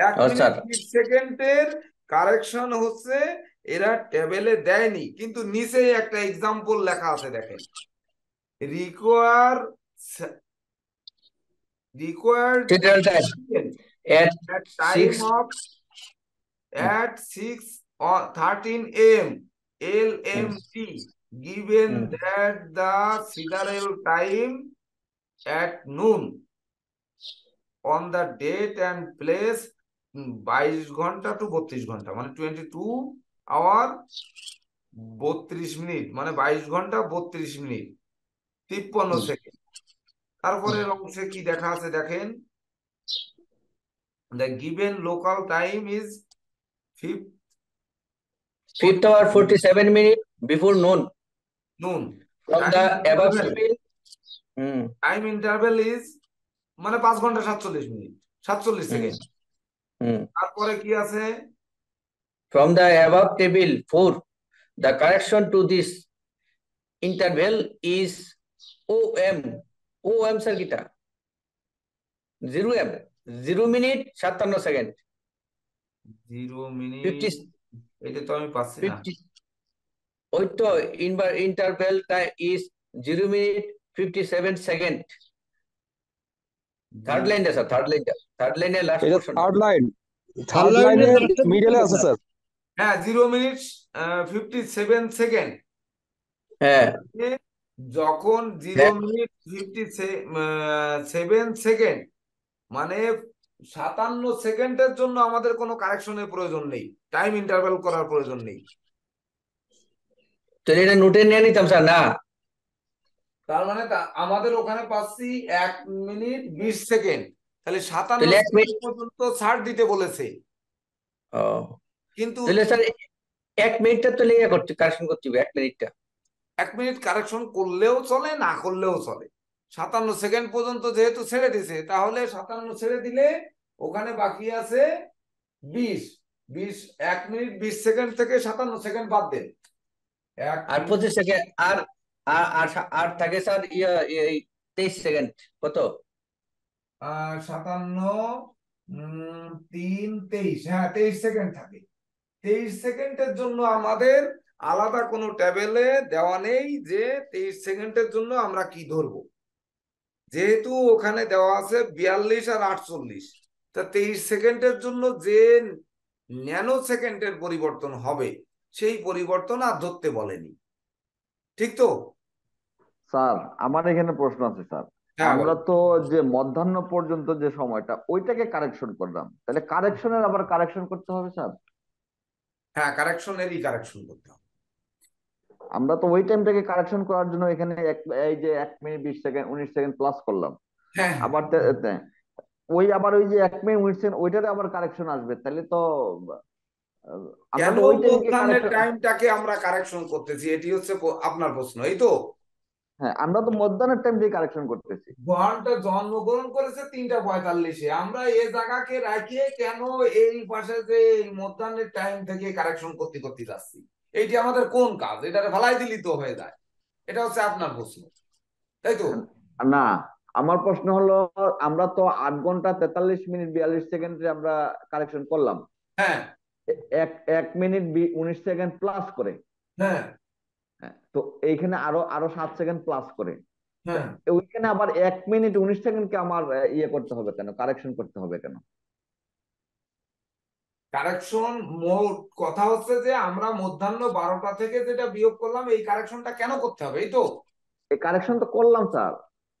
S1: 1 মিনিট
S2: স্যার
S1: 20 সেকেন্ডের কারেকশন হচ্ছে, এরা টেবিলে দেয়নি কিন্তু নিচে একটা এক্সাম্পল লেখা আছে দেখেন, require required
S2: total time at
S1: time
S2: 6
S1: of at 6:13 am LMT, given that the sidereal time at noon on the date and place 22 ঘন্টা টু 32 ঘন্টা, মানে 22 আওয়ার 32 মিনিট, মানে 22 ঘন্টা 32 মিনিট 53 সেকেন্ড। তারপরের অংশে কি দেখা আছে দেখেন, the given local time is
S2: 5th hour 47 minutes before noon
S1: noon.
S2: from the above table.
S1: Time interval is, মানে 5 ঘন্টা 47 মিনিট 47 সেকেন্ড। তারপরে কি আছে,
S2: From the above table 4, the correction to this interval is OM. OM sir kita 0M 0 minute 57 second
S1: 0 minute,
S2: 50
S1: এটা তো আমি পাচ্ছি না।
S2: 50 ওই তো interval is 0 minute 57 second. Third লাইনটা স্যার, থার্ড লাইনের লাস্ট
S7: এটা
S2: portion.
S7: Third line,
S6: third
S7: third
S6: লাইনের
S7: লাইনের
S6: লাস্টের দিকে
S7: মিডলে আছে
S6: লেখা।
S7: স্যার।
S1: হ্যাঁ, 0 মিনিট 57 সেকেন্ড।
S2: হ্যাঁ
S1: যখন 0 মিনিট 57 সেকেন্ড, মানে 57 সেকেন্ডের জন্য আমাদের কোনো কারেকশনের প্রয়োজন নেই, টাইম ইন্টারভেল করার প্রয়োজন নেই।
S2: তো এটা নোটে নিয়ে নিতাম স্যার না।
S1: তার মানে আমাদের ওখানে পাচ্ছি 1 মিনিট 20 সেকেন্ড, তাহলে 57
S2: তাহলে 1
S1: সেকেন্ড
S2: মিনিট,
S1: পর্যন্ত ছাড় দিতে বলেছে,
S2: ও
S1: কিন্তু
S2: তাহলে স্যার 1 মিনিটটা তো লেগে করতে কারেকশন করতে হবে 1 মিনিটটা।
S1: 1 মিনিট কারেকশন করলেও চলে, না করলেও চলে। 57 সেকেন্ড পর্যন্ত যেহেতু ছেড়ে দিছে, তাহলে 57 ছেড়ে দিলে ওখানে বাকি আছে 20 20, 1 মিনিট 20 সেকেন্ড থেকে 57 সেকেন্ড বাদ দেন।
S2: আর 25 সেকেন্ড আর আর আর থাকে স্যার 23 সেকেন্ড কত?
S1: 57 3 23, হ্যাঁ 23 সেকেন্ড থাকে। 23 সেকেন্ডের জন্য আমাদের আলাদা কোনো টেবিলে দেওয়া নেই যে 23 সেকেন্ডের জন্য আমরা কি ধরবো, যেহেতু ওখানে দেওয়া আছে 42 আর 48, তা 23 সেকেন্ডের জন্য যে ন্যানো সেকেন্ডের পরিবর্তন হবে সেই পরিবর্তন আর ধরতে বলেনি, ঠিক তো?
S3: স্যার আমার এখানে প্রশ্ন আছে স্যার।
S1: হ্যাঁ,
S3: আমরা
S1: বলেন।
S3: তো যে মধ্যাহ্ন পর্যন্ত যে সময়টা ওইটাকে কারেকশন করলাম, তাহলে কারেকশনের আবার কারেকশন করতে হবে স্যার?
S1: হ্যাঁ, কারেকশনেরই কারেকশন করতে হবে।
S3: আমরা তো ওই টাইমটাকে কারেকশন করার জন্য এখানে এই যে 1 মিনিট 20 সেকেন্ড 19 সেকেন্ড প্লাস করলাম,
S1: হ্যাঁ,
S3: আবার আবার ওই যে 1 মিনিট 19 সেকেন্ড ওইটারে আবার কারেকশন আসবে, তাহলে তো আমরা
S1: কেন
S3: তো ওই টাইমকে
S1: মধ্যাহ্নের
S3: কারেকশন।
S1: টাইমটাকে আমরা কারেকশন করতেছি, এটি হচ্ছে আপনার প্রশ্ন, এই তো?
S3: হ্যাঁ, আমরা তো মধ্যাহ্নের টাইম দিয়ে কারেকশন করতেছি।
S1: ঘন্টা জন্মগ্রহণ করেছে 3:45-এ, আমরা এই জায়গাকে রাখিয়ে কেন এই পাশে যে মধ্যাহ্নের টাইম থেকে কারেকশন করতে করতে যাচ্ছি? এইটি আমাদের কোন কাজ, এটারে ফেলাই দিলি তো হয়ে যায়। এটা হচ্ছে আপনার প্রশ্ন, তাই তো?
S3: না, আমার প্রশ্ন হলো, আমরা তো 8 ঘন্টা 43 মিনিট 42 সেকেন্ডে আমরা কারেকশন করলাম।
S1: হ্যাঁ,
S3: 1 মিনিট 19 সেকেন্ড প্লাস করে।
S1: হ্যাঁ,
S3: হ্যাঁ, তো এইখানে আরো আরো 7 সেকেন্ড প্লাস করে।
S1: হ্যাঁ।
S3: ওইখানে আবার 1 মিনিট 19 সেকেন্ডকে আমার ইয়ে করতে হবে কেন, কারেকশন করতে হবে কেন?
S1: কারেকশন, মোট কথা হচ্ছে যে আমরা মধ্যাহ্ন 12টা থেকে যেটা বিয়োগ করলাম, এই কারেকশনটা কেন করতে হবে, এই তো?
S3: এই কারেকশন তো করলাম স্যার,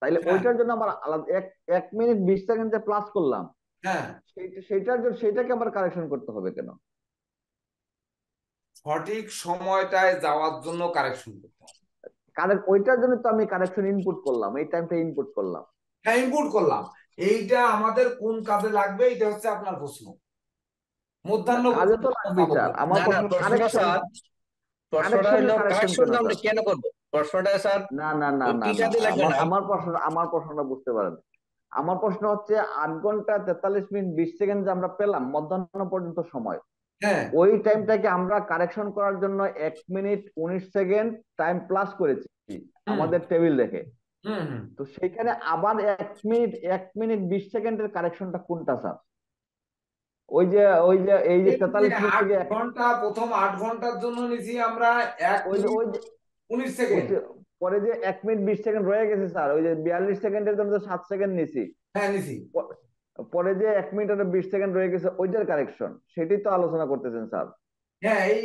S3: তাইলে
S1: হ্যাঁ,
S3: ওইটার জন্য আমার আলাদা 1 মিনিট 20 সেকেন্ড যে প্লাস করলাম,
S1: হ্যাঁ।
S3: সেইটার জন্য সেইটাকে আবার কারেকশন করতে হবে কেন?
S1: সঠিক সময়টায় যাওয়ার জন্য কারেকশন করতে হবে।
S3: ওইটার জন্য তো আমি কারেকশন ইনপুট করলাম, এই টাইমটা ইনপুট করলাম।
S1: হ্যাঁ, ইনপুট করলাম। এইটা আমাদের কোন কাজে লাগবে, এটা হচ্ছে আপনার প্রশ্ন। মধ্যাহ্ন
S3: কাজে তো লাগবে স্যার, আমার
S2: না না,
S3: প্রশ্ন
S2: প্রশ্নটা
S3: কারেকশন।
S2: স্যার, প্রশ্নটা
S3: কারেকশনে
S2: হলো
S3: কারেকশন
S2: কারেকশন
S3: কেন
S2: আমরা
S3: স্যার?
S2: কেন করব? প্রশ্নটা স্যার
S3: না না না
S2: ওই
S3: না
S2: কি
S3: না,
S2: কাজে লাগবে না।
S3: আমার প্রশ্নটা বুঝতে পারেন। আমার প্রশ্ন হচ্ছে 8 ঘন্টা 43 মিনিট 20 সেকেন্ড যে আমরা পেলাম মধ্যাহ্ন পর্যন্ত সময়,
S1: হ্যাঁ,
S3: ওই টাইমটাকে আমরা কারেকশন করার জন্য 1 মিনিট 19 সেকেন্ড টাইম প্লাস করেছি আমাদের টেবিল দেখে।
S1: হুম, হুম।
S3: তো সেখানে আবার 1 মিনিট 20 সেকেন্ডের কারেকশনটা কোনটা স্যার? ওই যে এই যে
S1: এই যে
S3: 43 মিনিট
S1: 8
S3: থেকে
S1: ঘন্টা, প্রথম 8 ঘন্টার জন্য নিছি আমরা 1
S3: ওই যে
S1: মিনিট
S3: ওই যে
S1: 19
S3: ওই
S1: সেকেন্ড।
S3: যে পরে যে 1 মিনিট 20 সেকেন্ড রয়ে গেছে স্যার, ওই যে 42 সেকেন্ডের জন্য 7 সেকেন্ড নিছি।
S1: হ্যাঁ, নিছি।
S3: পরে যে 1 মিনিট 20 সেকেন্ড রয়ে গেছে ওইটার কারেকশন, সেটাই তো আলোচনা করতেছেন স্যার।
S1: হ্যাঁ, এই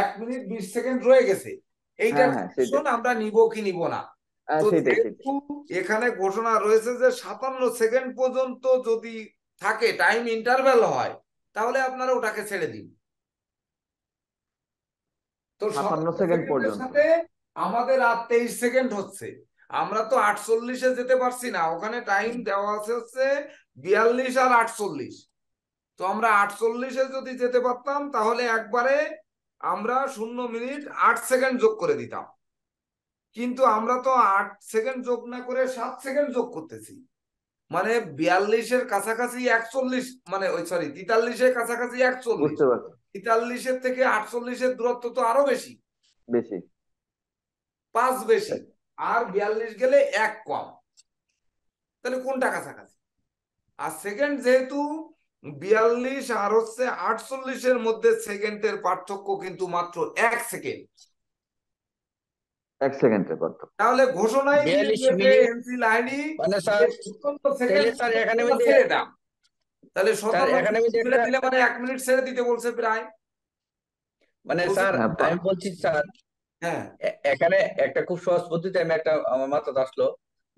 S1: 1 মিনিট 20 সেকেন্ড রয়ে গেছে, এইটার
S3: হ্যাঁ হ্যাঁ,
S1: কারেকশন আমরা নিব কি নিব না। তো
S3: সেটাই
S1: যেহেতু এখানে ঘোষণা রয়েছে যে 57 সেকেন্ড পর্যন্ত যদি থাকে, টাইম ইন্টারভ্যাল হয়, তাহলে আপনারা ওটাকে ছেড়ে দিন। তো
S3: 57 সেকেন্ড
S1: 57 সেকেন্ডের
S3: পর্যন্ত।
S1: সাথে আমাদের আর 23 সেকেন্ড হচ্ছে। আমরা তো 48-এ যেতে পারছি না, ওখানে টাইম দেওয়া আছে হচ্ছে 42 আর 48। তো আমরা 48-এ যদি যেতে পারতাম তাহলে একবারে আমরা 0 মিনিট 8 সেকেন্ড যোগ করে দিতাম। কিন্তু আমরা তো 8 সেকেন্ড যোগ না করে 7 সেকেন্ড যোগ করতেছি, মানে 42-এর কাছাকাছি 41, মানে ওই সরি 43-এর কাছাকাছি 41।
S3: বুঝতে পারছি।
S1: 43-এর থেকে 48-এর দূরত্ব তো আরো বেশি,
S3: বেশি,
S1: 5 বেশি। আর 42 গেলে 1 কম, তাহলে কোনটা কাছাকাছি? আর সেকেন্ড যেহেতু 42 আর হচ্ছে 48-এর মধ্যে সেকেন্ডের পার্থক্য কিন্তু মাত্র 1 সেকেন্ড।
S3: 1 সেকেন্ডের কত?
S1: তাহলে ঘোষণায় দিয়ে
S2: 42
S1: দিয়েছে
S2: মিনিট
S1: এনসি লাইনি
S2: মানে স্যার,
S1: যে 57 সেকেন্ড
S2: স্যার এখানে আমি
S1: ছেড়ে দাও। তাহলে
S2: স্যার
S1: 57
S2: এখানে আমি
S1: সেকেন্ড ছেড়ে
S2: একটা
S1: দিলে মানে 1 মিনিট ছেড়ে দিতে বলছে প্রায়।
S2: মানে
S1: বলছে
S2: স্যার
S3: হ্যাঁ
S2: আমি বলছি স্যার,
S1: হ্যাঁ,
S2: এখানে একটা খুব সহজ পদ্ধতি আমি একটা আমার মাথায় আসলো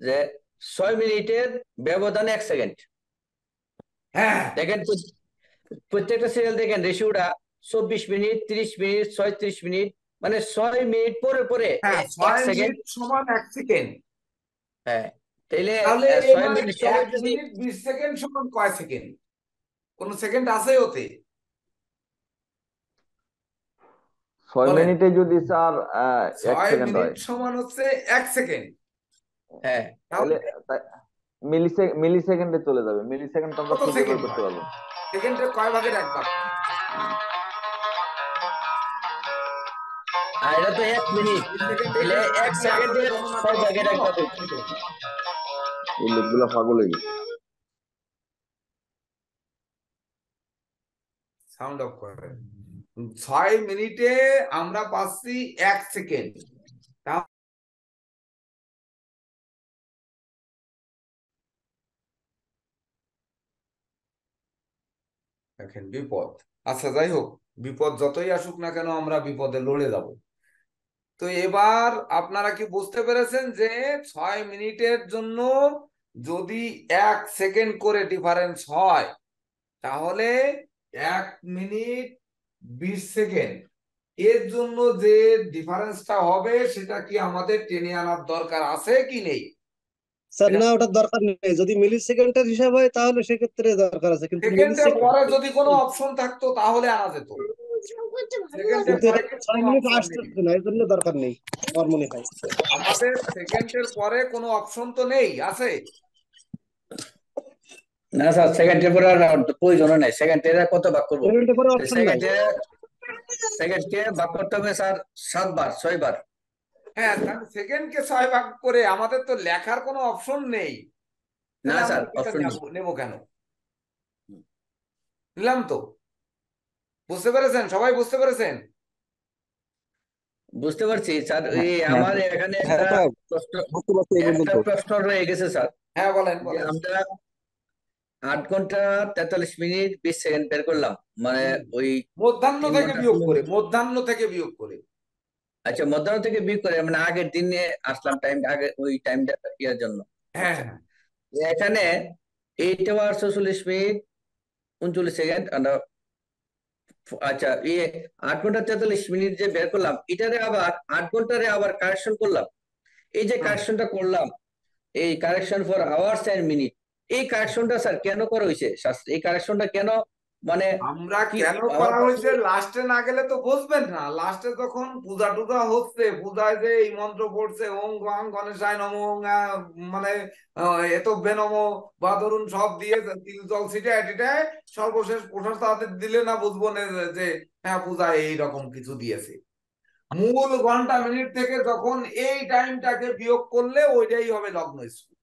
S2: যে 6 মিনিটের ব্যবধানে 1 সেকেন্ড।
S1: হ্যাঁ,
S2: দেখেন প্রত্যেকটা সিরিয়াল দেখেন রেশিওটা 24 মিনিট 30 মিনিট 36 মিনিট, মানে 6 মিনিট পরে পরে
S1: হ্যাঁ,
S2: 1
S1: 6
S2: সেকেন্ড।
S1: মিনিট সমান 1 সেকেন্ড।
S2: হ্যাঁ, তাইলে
S1: তাহলে
S2: 6
S1: এবার
S2: মিনিট সময়
S1: 1
S2: যদি
S1: মিনিট 20 সেকেন্ড সমান কয় সেকেন্ড? কোন সেকেন্ড আছে ওতে?
S3: 6
S1: বলেন।
S3: মিনিটে যদি স্যার 1
S1: 6
S3: সেকেন্ড
S1: মিনিট
S3: হয়,
S1: সমান হচ্ছে 1 সেকেন্ড।
S2: হ্যাঁ
S1: তাহলে
S3: তাহলে মিলি সেকেন্ডে চলে যাবে। মিলি সেকেন্ড তো আমরা
S1: কত
S3: খুঁজে বের
S1: সেকেন্ড
S3: করতে
S1: হয়?
S3: পারবো।
S1: সেকেন্ডের কয় ভাগের 1 ভাগ?
S2: আর এটা তো 1 মিনিট, তাহলে 1 সেকেন্ডের 6 ভাগের 1 ভাগ হইতো।
S3: এই লোকগুলা পাগল হয়ে গেছে।
S1: সাউন্ড অফ করে। 6 মিনিটে আমরা পাচ্ছি 1 সেকেন্ড। দেখেন বিপদ। আচ্ছা, যাই হোক, বিপদ যতই আসুক না কেন আমরা বিপদে লড়ে যাব। তো এবার আপনারা কি বুঝতে পেরেছেন যে 6 মিনিটের জন্য যদি 1 সেকেন্ড করে ডিফারেন্স হয়, তাহলে 1 মিনিট 20 সেকেন্ড এর জন্য যে ডিফারেন্সটা হবে সেটা কি আমাদের টেনে আনার দরকার আছে কি নেই?
S6: স্যার না, ওটার দরকার নেই। যদি মিলি সেকেন্ডের হিসাব হয় তাহলে সেক্ষেত্রে দরকার আছে, কিন্তু মিলি
S1: সেকেন্ডের পরে যদি কোনো অপশন থাকতো তাহলে আনা যেত। সেকেন্ডের
S6: কিন্তু
S1: পরে
S6: এটা
S1: কিন্তু
S6: 6
S1: কোনো
S6: মিনিট
S1: অপশন নেই।
S6: আসতেছে না, এর জন্য দরকার নেই আমার মনে হয়।
S1: আমাদের সেকেন্ডের পরে কোনো অপশন তো নেই, আছে?
S2: না স্যার, সেকেন্ডের পরে আর প্রয়োজন নাই। সেকেন্ডের কত ভাগ করবো?
S6: সেকেন্ডের পরে অপশন নাই।
S2: সেকেন্ডে সেকেন্ডকে ভাগ করতে হবে স্যার 7 বার 6 বার।
S1: হ্যাঁ, তাহলে সেকেন্ডকে 6 ভাগ করে আমাদের তো লেখার কোনো অপশন নেই,
S2: না
S1: তাহলে আমরা
S2: স্যার,
S1: এটা
S2: অপশন নেই।
S1: নেবো কেন? নিলাম তো? বুঝতে পেরেছেন? সবাই বুঝতে পেরেছেন?
S2: বুঝতে পারছি স্যার।
S3: হ্যাঁ
S2: এই
S3: হ্যাঁ
S2: আমার এখানে
S7: হ্যাঁ স্যার
S2: প্রশ্ন
S7: বুঝতে পারছি এই
S2: একটা
S7: পর্যন্ত।
S2: প্রশ্ন রয়ে গেছে স্যার,
S1: হ্যাঁ, বলেন
S2: যে
S1: বলেন।
S2: আমরা 8 ঘন্টা 43 মিনিট 20 সেকেন্ড বের করলাম, মানে
S1: হুম।
S2: ওই
S1: মধ্যাহ্ন
S2: 3
S1: থেকে
S2: ঘন্টা
S1: বিয়োগ
S2: 16
S1: করে,
S2: মিনিট।
S1: মধ্যাহ্ন থেকে বিয়োগ করে।
S2: আচ্ছা, মধ্যাহ্ন থেকে বিয়োগ করে মানে আগের দিনে আসলাম টাইম, আগে ওই টাইমটা ইয়ার জন্য।
S1: হ্যাঁ
S2: আচ্ছা,
S1: হ্যাঁ
S2: এখানে 8 আওয়ার 46 মিনিট 39 সেকেন্ড। আচ্ছা, 8 ঘন্টা 43 মিনিট যে বের করলাম, এটারে আবার 8 ঘন্টারে আবার কারেকশন করলাম। এই যে
S1: হুম।
S2: কারেকশনটা করলাম, এই correction for hours and minute, এই কারেকশনটা স্যার কেন করা হয়েছে? এই কারেকশনটা কেন, মানে
S1: আমরা
S2: কি
S1: কেন
S2: আমার
S1: করা
S2: প্রশ্ন।
S1: হয়েছে লাস্টে না গেলে তো বুঝবেন না। লাস্টে যখন পূজা টুজা হচ্ছে, পূজায় যে এই মন্ত্র পড়ছে ওং গং গণেশায় নমঃ মানে এত বেনম বা ধরুন সব দিয়ে তিল জল ছিটায় টিটায় সর্বশেষ প্রসাদ তাদের দিলে না বুঝবো না যে হ্যাঁ পূজা এইরকম কিছু দিয়েছে। মূল ঘন্টা মিনিট থেকে যখন এই টাইমটাকে বিয়োগ করলে ওইটাই হবে লগ্ন স্কুল।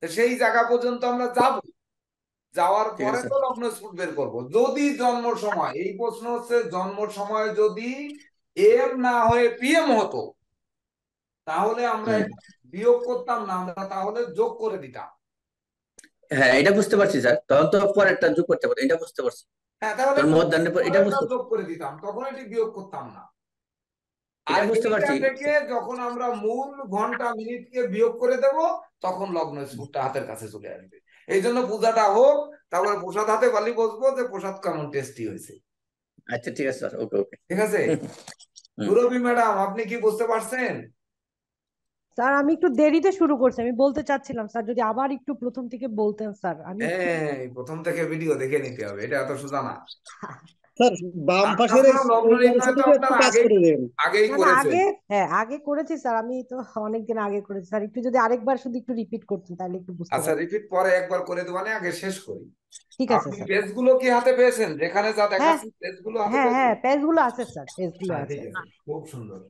S1: সেই জায়গা পর্যন্ত আমরা যাব, যাওয়ার
S2: ঠিক
S1: পরে
S2: আছে
S1: তো লগ্ন স্ফুট বের করবো। যদি জন্ম সময়, এই প্রশ্ন হচ্ছে জন্ম সময় যদি এম না হয়ে পিএম হতো তাহলে আমরা
S2: হুম।
S1: এটা বিয়োগ করতাম না, আমরা তাহলে যোগ করে দিতাম।
S2: হ্যাঁ, এটা বুঝতে পারছি স্যার, তখন তো পরেরটা যোগ করতে পারতো, এটা বুঝতে পারছি।
S1: হ্যাঁ, তাহলে
S2: তখন মধ্যাহ্নের পর এটা
S1: পরেরটা
S2: বুঝতে
S1: যোগ করে দিতাম, তখন এটি বিয়োগ করতাম না। আর
S2: এটা বুঝতে
S1: এইটা
S2: পারছি।
S1: থেকে যখন আমরা মূল ঘন্টা মিনিটকে বিয়োগ করে দেব তখন লগ্ন স্ফুটটা হাতের কাছে চলে আসবে। এই জন্য পূজাটা হোক, তারপরে প্রসাদ হাতে বালি বসবো যে প্রসাদ কেমন টেস্টি হয়েছে।
S2: আচ্ছা ঠিক আছে স্যার, ওকে ওকে।
S1: ঠিক আছে?
S2: হুম।
S1: সুরভি ম্যাডাম, আপনি কি বুঝতে পারছেন?
S8: স্যার আমি একটু দেরিতে শুরু করছি, আমি বলতে চাচ্ছিলাম স্যার যদি আবার একটু প্রথম থেকে বলতেন স্যার, আমি একটু
S1: এই প্রথম থেকে ভিডিও দেখে নিতে হবে, এটা এত সোজা না।
S6: স্যার বাম
S1: আর
S6: পাশের
S1: তাছাড়া লগ্ন
S6: এই
S1: নির্ণয় তো
S6: অংশটুকু একটু
S1: আপনার
S6: কাজ
S1: আগেই
S6: করে দেন।
S1: আগেই
S8: না না
S1: করেছেন।
S8: আগে, হ্যাঁ আগে করেছি স্যার, আমি তো অনেকদিন আগে করেছি স্যার, একটু যদি আরেকবার শুধু একটু রিপিট করতেন তাহলে একটু বুঝতে
S1: আচ্ছা,
S8: পারতাম।
S1: রিপিট পরে একবার করে দেবো, মানে আগে শেষ করি।
S8: ঠিক আছে
S1: আপনি
S8: স্যার।
S1: পেজগুলো কি হাতে পেয়েছেন? যেখানে যা
S8: হ্যাঁ
S1: দেখাচ্ছি পেজগুলো হাতে
S8: হ্যাঁ হ্যাঁ
S1: পেয়েছেন?
S8: পেজগুলো আছে স্যার, পেজগুলো
S1: হ্যাঁ,
S8: আছে।
S1: ঠিক আছে, খুব সুন্দর।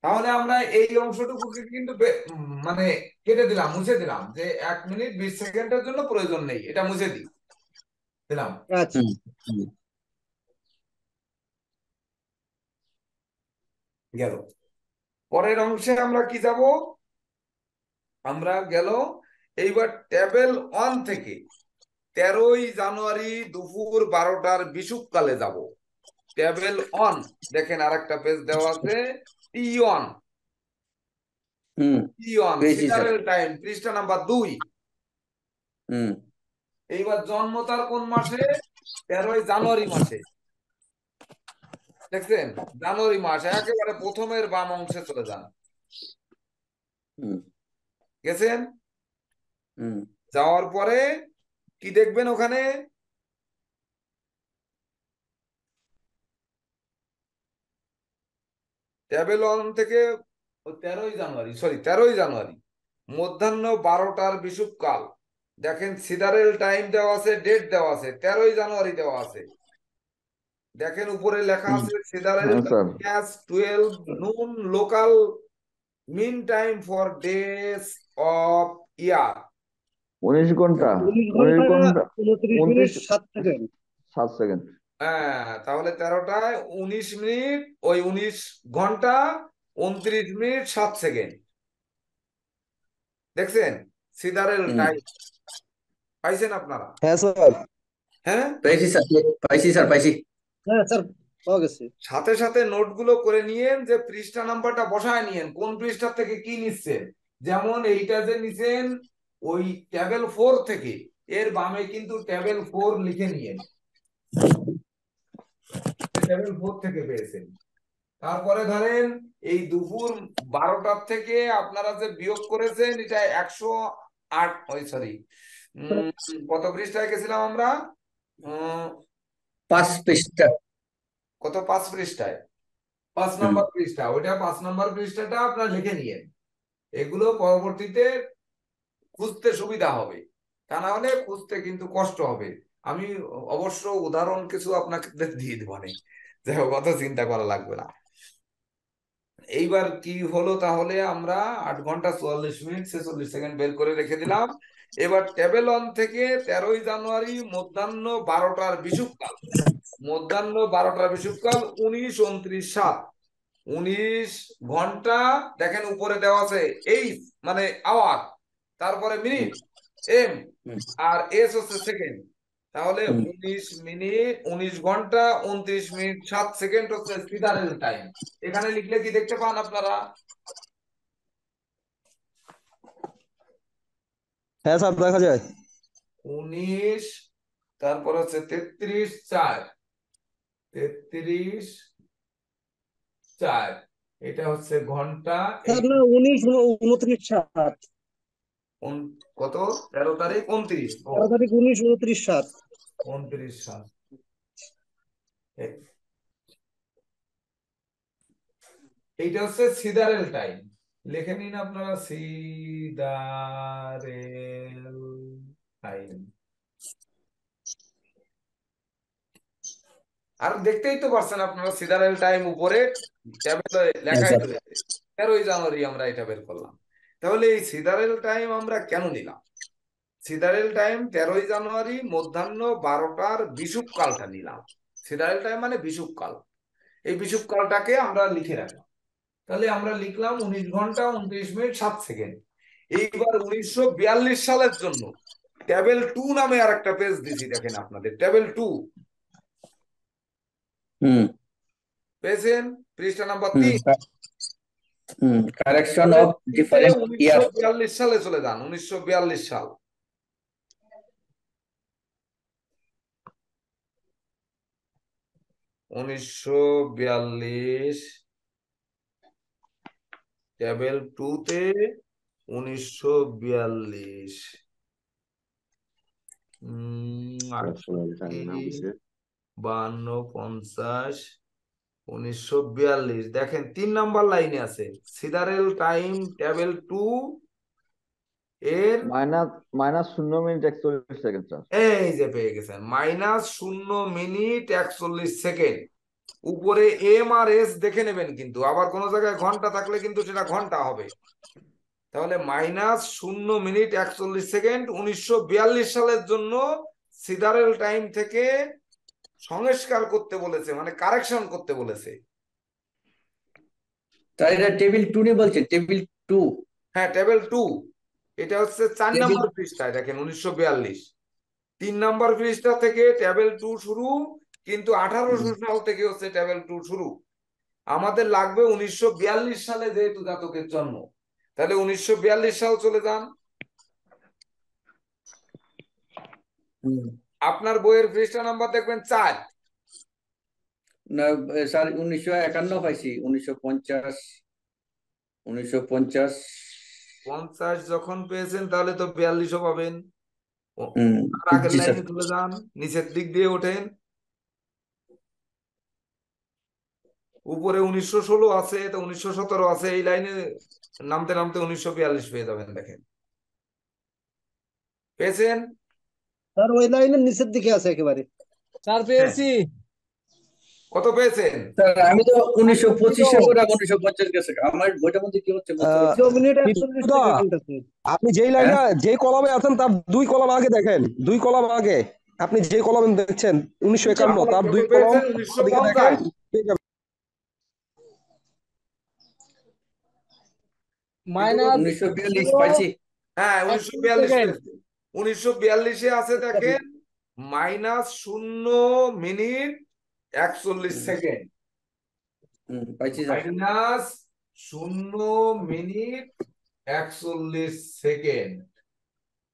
S1: তাহলে আমরা এই অংশটুকুকে কিন্তু মানে কেটে দিলাম, মুছে দিলাম, যে 1 মিনিট 20 সেকেন্ডের জন্য প্রয়োজন নেই, এটা মুছে দিলাম।
S6: আচ্ছা
S2: হুম। হুম।
S1: গেল। পরের অংশে আমরা কি যাব? আমরা গেল এইবার টেবিল 1 থেকে 13ই জানুয়ারি দুপুর 12টার বিষুবকালে যাব। টেবিল 1 দেখেন, আরেকটা পেজ দেওয়া আছে, T1
S2: হুম।
S1: T1
S2: পেয়েছি স্যার।
S1: সিনারেল টাইম, পৃষ্ঠা নাম্বার 2।
S2: হুম।
S1: এইবার জন্ম তার কোন মাসে? 13ই জানুয়ারি মাসে। দেখছেন? জানুয়ারি মাস, একেবারে প্রথমের বাম অংশে চলে যান।
S2: হুম।
S1: গেছেন?
S2: হুম।
S1: যাওয়ার পরে কি দেখবেন ওখানে? টেবিল 1 থেকে 13ই জানুয়ারি মধ্যাহ্ন 12টার বিষুবকাল। দেখেন সিদারেল টাইম দেওয়া আছে, ডেট দেওয়া আছে, 13ই জানুয়ারি দেওয়া আছে। দেখেন উপরে লেখা
S2: হুম।
S1: আছে সিদারেল
S3: হ্যাঁ sir
S1: 12 noon local mean time for days of year.
S3: 19 ঘন্টা
S6: 19
S3: 19
S6: ঘন্টা
S3: ঘন্টা
S6: 29 মিনিট 7 সেকেন্ড।
S3: 7 সেকেন্ড।
S1: হ্যাঁ, তাহলে 13টায় 19 মিনিট, ওই 19 ঘন্টা 29 মিনিট 7 সেকেন্ড। দেখছেন? সিদারেল
S2: হুম।
S1: টাইম পাইছেন আপনারা?
S7: হ্যাঁ স্যার
S1: হ্যাঁ,
S2: পাইছি স্যার, পাইছি স্যার, পাইছি।
S6: হ্যাঁ স্যার পাওয়া গেছে।
S1: সাথে সাথে নোটগুলো করে নিয়েন, যে পৃষ্ঠা নাম্বারটা বসায় নিয়েন, কোন পৃষ্ঠা থেকে কি নিচ্ছেন। যেমন এইটা যে নিছেন ওই টেবিল 4 থেকে, এর বামে কিন্তু টেবিল 4 লিখে নিয়েন, টেবিল 4 থেকে পেয়েছেন। তারপরে ধরেন এই দুপুর 12টার থেকে আপনারা যে বিয়োগ করেছেন, এটা 108, ওই সরি, কত পৃষ্ঠায় গেছিলাম আমরা?
S2: 5 পৃষ্ঠা।
S1: কত, 5 পৃষ্ঠায়, 5
S2: হুম।
S1: নম্বর পৃষ্ঠা, ওইটা 5 নম্বর পৃষ্ঠাটা আপনার লিখে নিয়েন। এগুলো পরবর্তীতে খুঁজতে সুবিধা হবে, তা না হলে খুঁজতে কিন্তু কষ্ট হবে। আমি অবশ্য উদাহরণ কিছু আপনাকে দিয়ে দেবো নে, যাই হোক অত চিন্তা করা লাগবে না। এইবার কি হলো তাহলে, আমরা 8 ঘন্টা 44 মিনিট 46 সেকেন্ড বের করে রেখে দিলাম। এবার টেবিল 1 থেকে 13ই জানুয়ারি মধ্যাহ্ন 12টার বিষুবকাল, মধ্যাহ্ন 12টার বিষুবকাল 19, 29, 7, 19 ঘন্টা। দেখেন উপরে দেওয়া আছে এই মানে আওয়ার, তারপরে মিনিট এম, আর এস হচ্ছে সেকেন্ড। তাহলে 19 মিনিট 19 ঘন্টা 29 মিনিট 7 সেকেন্ড হচ্ছে সিদারেল টাইম। এখানে লিখলে কি দেখতে পান আপনারা?
S7: হ্যাঁ স্যার দেখা যায়।
S1: 19, তারপর হচ্ছে 33, 4, 33, 4, এটা হচ্ছে ঘন্টা। এই
S6: স্যার না 19, 29, 7,
S1: কত 13 তারিখ 29, ও
S6: 13 তারিখ 19, 29, 7।
S1: 29 সাল। এইটা হচ্ছে সিদারেল টাইম, লিখে নিন আপনারা সিদারেল টাইম। আর দেখতেই তো পারছেন আপনারা সিদারেল টাইম উপরে ট্যাবে লেখাই রয়েছে। 13ই জানুয়ারি আমরা এটা বের করলাম। তাহলে এই সিদারেল টাইম আমরা কেন নিলাম? সিদারেল টাইম 13ই জানুয়ারি মধ্যাহ্ন 12টার বিষুবকালটা নিলাম। সিদারেল টাইম মানে বিষুবকাল, এই বিষুবকালটাকে আমরা লিখে রাখলাম। তাহলে আমরা লিখলাম 19 ঘন্টা 29 মিনিট 7 সেকেন্ড। এইবার 1942 সালের জন্য টেবিল 2 নামে আর একটা পেজ দিছি, দেখেন আপনাদের টেবিল 2 পেয়েছেন, পৃষ্ঠা নাম্বার 3।
S2: কারেকশন অফ ডিফারেন্ট ইয়ার।
S1: 1942 সালে চলে যান, 1942 সাল। উনিশশো বিয়াল্লিশ টেবিল 2 তে 1942, 52, 50, 1942। দেখেন 3 নাম্বার লাইনে আছে সিদারেল টাইম টেবিল 2 এর
S3: -0 মিনিট 41 সেকেন্ড স্যার।
S1: এই যে পেয়ে গেছেন -0 মিনিট 41 সেকেন্ড। উপরে এম আর এস দেখে নেবেন, কিন্তু আবার কোন জায়গায় ঘন্টা থাকলে কিন্তু সেটা ঘন্টা হবে। তাহলে -0 মিনিট 41 সেকেন্ড 1942 সালের জন্য সিদারেল টাইম থেকে সংস্কার করতে বলেছে, মানে কারেকশন করতে বলেছে।
S2: তাই এটা টেবিল 2 নিয়ে বলছে, টেবিল 2।
S1: হ্যাঁ টেবিল 2, এটা হচ্ছে 4
S2: টেবিল
S1: নাম্বার পৃষ্ঠায় দেখেন 1942। 3 নাম্বার পৃষ্ঠা থেকে টেবিল 2 শুরু, কিন্তু 1800 সাল থেকে হচ্ছে টেবিল 2 শুরু। আমাদের লাগবে 1942 সালে, যেহেতু জাতকের জন্ম, তাহলে 1942 সাল চলে যান। আপনার বইয়ের পৃষ্ঠা নাম্বার দেখবেন 4।
S2: না স্যার 1951 পাইছি, 1950, 1950।
S1: 50 যখন পেয়েছেন তাহলে তো 42ও পাবেন। আর আগের
S2: জি স্যার।
S1: লাইনে চলে যান, নিচের দিক দিয়ে ওঠেন, উপরে 1916 আছে, তো 1917 আছে, এই লাইনে নামতে নামতে 1942 পেয়ে যাবেন। দেখেন পেয়েছেন?
S6: স্যার ওই লাইনের নিচের দিকে আছে একেবারে।
S4: স্যার পেয়েছি।
S1: কত পেয়েছেন?
S2: স্যার আমি তো 1925 করে 1950 গেছে, আমার বইটার মধ্যে কি হচ্ছে বুঝতে পারছি
S6: 0 মিনিট 41
S7: টিপুদা,
S6: সেকেন্ড আছে।
S7: আপনি যেই
S2: হ্যাঁ?
S7: লাইনে যে কলামে আছেন তার 2 কলাম আগে দেখেন, 2 কলাম আগে আপনি যে কলামে দেখছেন 1951, তার
S1: কত
S7: 2 কলাম
S1: পেয়েছেন?
S7: দিকে দেখেন
S1: 1950।
S7: পেয়ে যাবেন।
S4: মাইনাস
S2: 1942 পাইছি।
S1: হ্যাঁ 1942
S4: সেকেন্ড।
S1: পেয়েছে। 1942-এ আছে দেখেন -0 মিনিট 41 সেকেন্ড।
S2: পাইছি স্যার।
S1: -0 minute 41 second.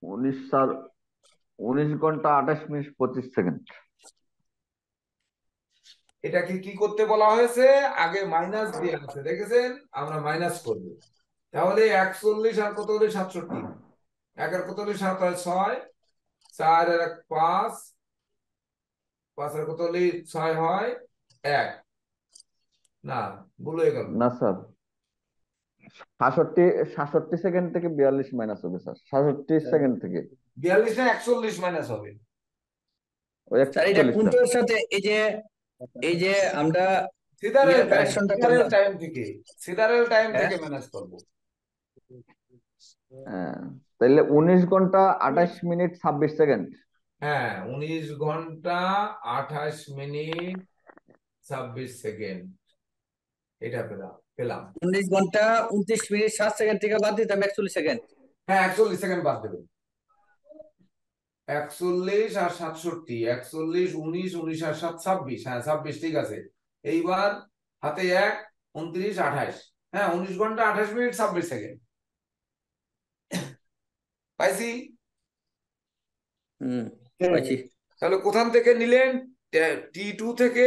S3: 19 ঘন্টা 28 মিনিট 25 সেকেন্ড।
S1: এটাকে কি করতে বলা হয়েছে? আগে মাইনাস দিয়ে আছে, দেখেছেন? আমরা মাইনাস করব। তাহলে 41 আর কত হলে 67, 1 আর কত হলে 7 হয় 6, 4 আর 1 5, 5 আর কত হলে 6 হয় 1, না ভুল হয়ে গেল।
S3: না স্যার, 66 সেকেন্ড থেকে 42 মাইনাস হবে স্যার, 66 সেকেন্ড থেকে।
S1: 42 না 41 মাইনাস হবে।
S3: ওই
S2: স্যার এটা
S3: 41টা।
S2: কোনটার সাথে এই যে আমরা ইয়ার কারেকশনটা করলাম,
S1: সিদারেল টাইম
S2: হ্যাঁ
S1: থেকে ম্যানেজ করব।
S3: হ্যাঁ, তাহলে 19 ঘন্টা 28 মিনিট 26 সেকেন্ড।
S1: হ্যাঁ, 19 ঘন্টা 28 মিনিট 26 সেকেন্ড এটা পেলাম।
S2: 19 ঘন্টা 29 মিনিট 7 সেকেন্ড থেকে বাদ দিতাম 41 সেকেন্ড।
S1: হ্যাঁ, 41 সেকেন্ড বাদ দেবেন। 41 আর 67, 41 19 19 আর 7 26, হ্যাঁ 26 ঠিক আছে। এইবার হাতে 1 29 28, হ্যাঁ 19 ঘন্টা 28 মিনিট 26 সেকেন্ড পাইছি।
S2: পাইছি।
S1: তাহলে কোথান থেকে নিলেন? T2 থেকে,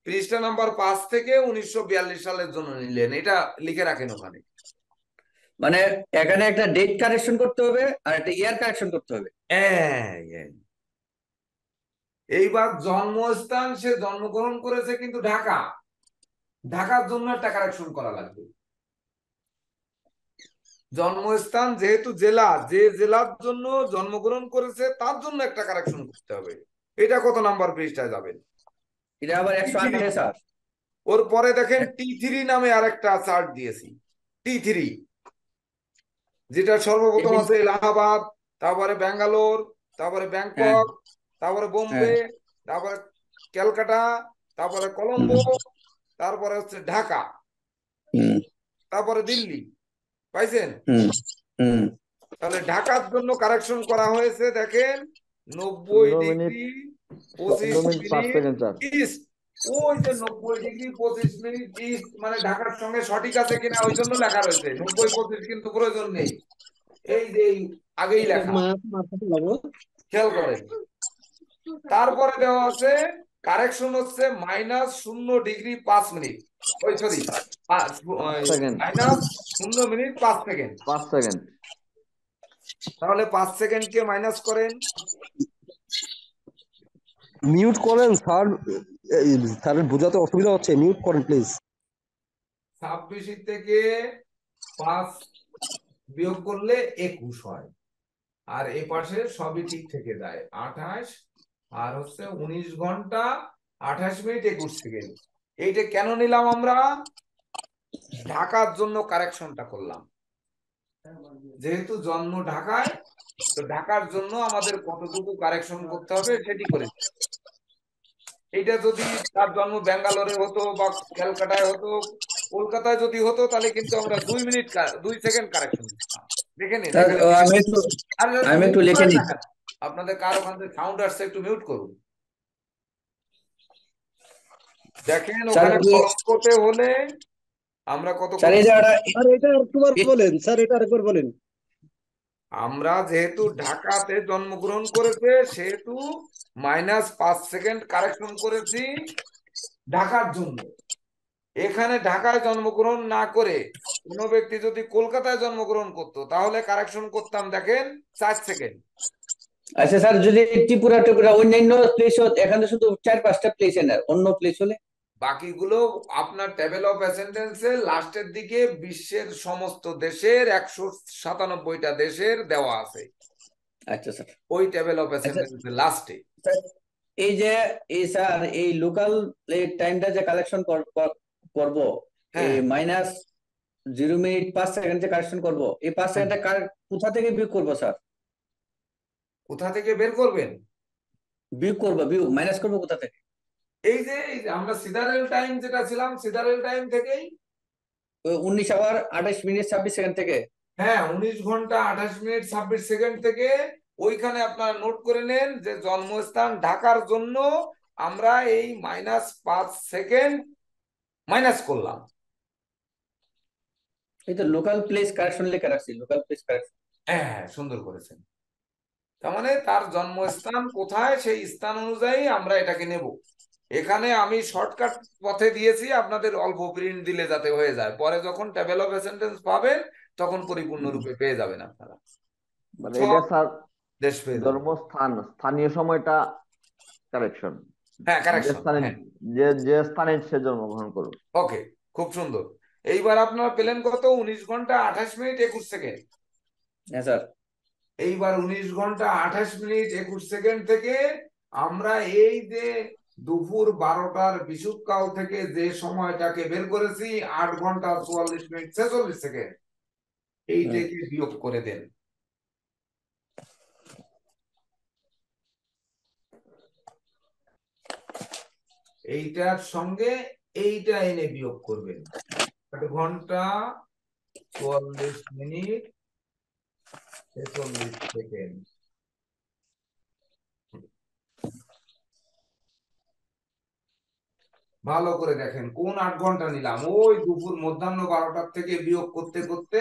S1: পৃষ্ঠা নাম্বার 5 থেকে 1942 সালের জন্য নিলেন। এটা লিখে রাখেন ওখানে।
S2: মানে এখানে একটা ডেট কারেকশন করতে হবে আর একটা ইয়ার কারেকশন করতে হবে।
S1: এইবার জন্মস্থান, সে জন্মগ্রহণ করেছে কিন্তু ঢাকা, ঢাকার জন্য একটা কারেকশন করা লাগবে। জন্মস্থান যেহেতু জেলা, যে জেলার জন্য জন্মগ্রহণ করেছে তার জন্য একটা কারেকশন করতে হবে। এটা কত নাম্বার পৃষ্ঠায় যাবেন?
S2: এটা আবার 108 স্যার।
S1: ওর পরে দেখেন T3 নামে আরেকটা চার্ট দিয়েছি। T3 যেটা সর্বপ্রথম আছে এলাহাবাদ, তারপরে ব্যাঙ্গালোর, তারপরে ব্যাংকক, তারপরে বোম্বে, তারপরে ক্যালকাটা, তারপরে কলম্বো, তারপরে হচ্ছে ঢাকা, তারপরে দিল্লি। পাইছেন? তাহলে ঢাকার জন্য কারেকশন করা হয়েছে দেখেন 90 ডিগ্রি 25 মিনিট ইস্ট। ওই যে 90 ডিগ্রি 25 মিনিট ইস্ট মানে ঢাকার সঙ্গে সঠিক আছে কিনা ওই জন্য লেখা রয়েছে। 90 25 কিন্তু প্রয়োজন নেই, এই যে আগেই লেখা, খেয়াল করেন। তারপরে দেওয়া আছে কারেকশন হচ্ছে -0 ডিগ্রি 5 মিনিট, ওই সরি -0 মিনিট 5 সেকেন্ড। তাহলে 5 সেকেন্ডকে মাইনাস করেন।
S7: মিউট করেন স্যার, স্যারের বোঝাতে অসুবিধা হচ্ছে, মিউট করেন প্লিজ।
S1: 26 থেকে 5 বিয়োগ করলে 21 হয়, আর এ পাশে সবই ঠিক থেকে যায় 28, আর হচ্ছে 19 ঘন্টা 28 মিনিট 21 সেকেন্ড। এইটা কেন নিলাম? আমরা ঢাকার জন্য কারেকশনটা করলাম, যেহেতু জন্ম ঢাকায়, তো ঢাকার জন্য আমাদের কতটুকু কারেকশন করতে হবে সেটি করে। এইটা যদি তার জন্ম ব্যাঙ্গালোরে হতো বা ক্যালকাটায় হতো, কলকাতায় যদি হতো, তাহলে কিন্তু আমরা 2 মিনিট 2 সেকেন্ড কারেকশন দিতাম। দেখে নিন এখানে।
S2: আমি একটু লিখে নিই।
S1: আপনাদের কার ওখান থেকে সাউন্ড আসছে, একটু মিউট করুন। দেখেন ওখানে কলঙ্কতে হলে আমরা কত
S6: বলেন স্যার, এটা আরেকবার বলেন।
S1: আমরা যেহেতু ঢাকাতে জন্মগ্রহণ করেছে সেহেতু -5 সেকেন্ড কারেকশন করেছি ঢাকার জন্য। এখানে ঢাকায় জন্মগ্রহণ না করে কোন ব্যক্তি যদি কলকাতায় জন্মগ্রহণ করতো তাহলে কারেকশন করতাম দেখেন 4 সেকেন্ড।
S2: আচ্ছা স্যার, যদি ত্রিপুরা অন্যান্য প্লেস এখানে শুধু 4-5টা প্লেস এর অন্য প্লেস হলে
S1: বাকিগুলো আপনার টেবিল অফ অ্যাটেন্ডেন্সের লাস্টের দিকে বিশ্বের সমস্ত দেশের 197টা দেশের দেওয়া আছে।
S2: আচ্ছা স্যার,
S1: ওই টেবিল অফ অ্যাটেন্ডেন্সের লাস্টে
S2: এই যে স্যার এই লোকাল টাইমটা যে কালেকশন করব, এই -0 মিনিট 5 সেকেন্ড যে কালেকশন করব, এই 5 সেকেন্ডটা কোথা থেকে বিয়োগ করব স্যার?
S1: কোথা থেকে বের করবেন?
S2: বিয়োগ মাইনাস করব কোথা থেকে?
S1: এই যে আমরা সিদারেল টাইম যেটা ছিলাম, সিদারেল টাইম থেকেই
S2: 19 আওয়ার 28 মিনিট 26 সেকেন্ড থেকে।
S1: হ্যাঁ, 19 ঘন্টা 28 মিনিট 26 সেকেন্ড থেকে। ওইখানে আপনারা নোট করে নেন যে জন্মস্থান ঢাকার জন্য আমরা এই -5 সেকেন্ড মাইনাস করলাম।
S2: এই তো লোকাল প্লেস কারেকশন লেখা রাখছি, লোকাল প্লেস কারেকশন।
S1: হ্যাঁ, সুন্দর করেছেন। তার মানে তার জন্মস্থান কোথায় সেই স্থান অনুযায়ী আমরা এটাকে নেব। এখানে আমি শর্টকাট পথে দিয়েছি, আপনাদের অল্প প্রিন্ট দিলে যাতে হয়ে যায়, পরে যখন টেবিল অফ অ্যাটেন্ডেন্স পাবেন তখন পরিপূর্ণরূপে পেয়ে যাবেন আপনারা।
S3: মানে এটা স্যার
S1: দেশ পেয়ে যাবেন।
S3: জন্মস্থান স্থানীয় সময়টা কারেকশন।
S1: হ্যাঁ, কারেকশন।
S3: যে স্থানে সে জন্মগ্রহণ করবে।
S1: ওকে, খুব সুন্দর। এইবার আপনারা পেলেন কত? 19 ঘন্টা 28 মিনিট 21 সেকেন্ড।
S2: হ্যাঁ স্যার।
S1: এইবার 19 ঘন্টা 28 মিনিট 21 সেকেন্ড থেকে আমরা এই যে দুপুর 12টার বিষুবকাল থেকে যে সময়টাকে বের করেছি 8 ঘন্টা 44 মিনিট 46 সেকেন্ড, এইটাকে বিয়োগ করে দেন। এইটার সঙ্গে এইটা এনে বিয়োগ করবেন। 8 ঘন্টা 44 মিনিট 46 সেকেন্ড। ভালো করে দেখেন কোন 8 ঘন্টা নিলাম। ওই দুপুর মধ্যাহ্ন 12টার থেকে বিয়োগ করতে করতে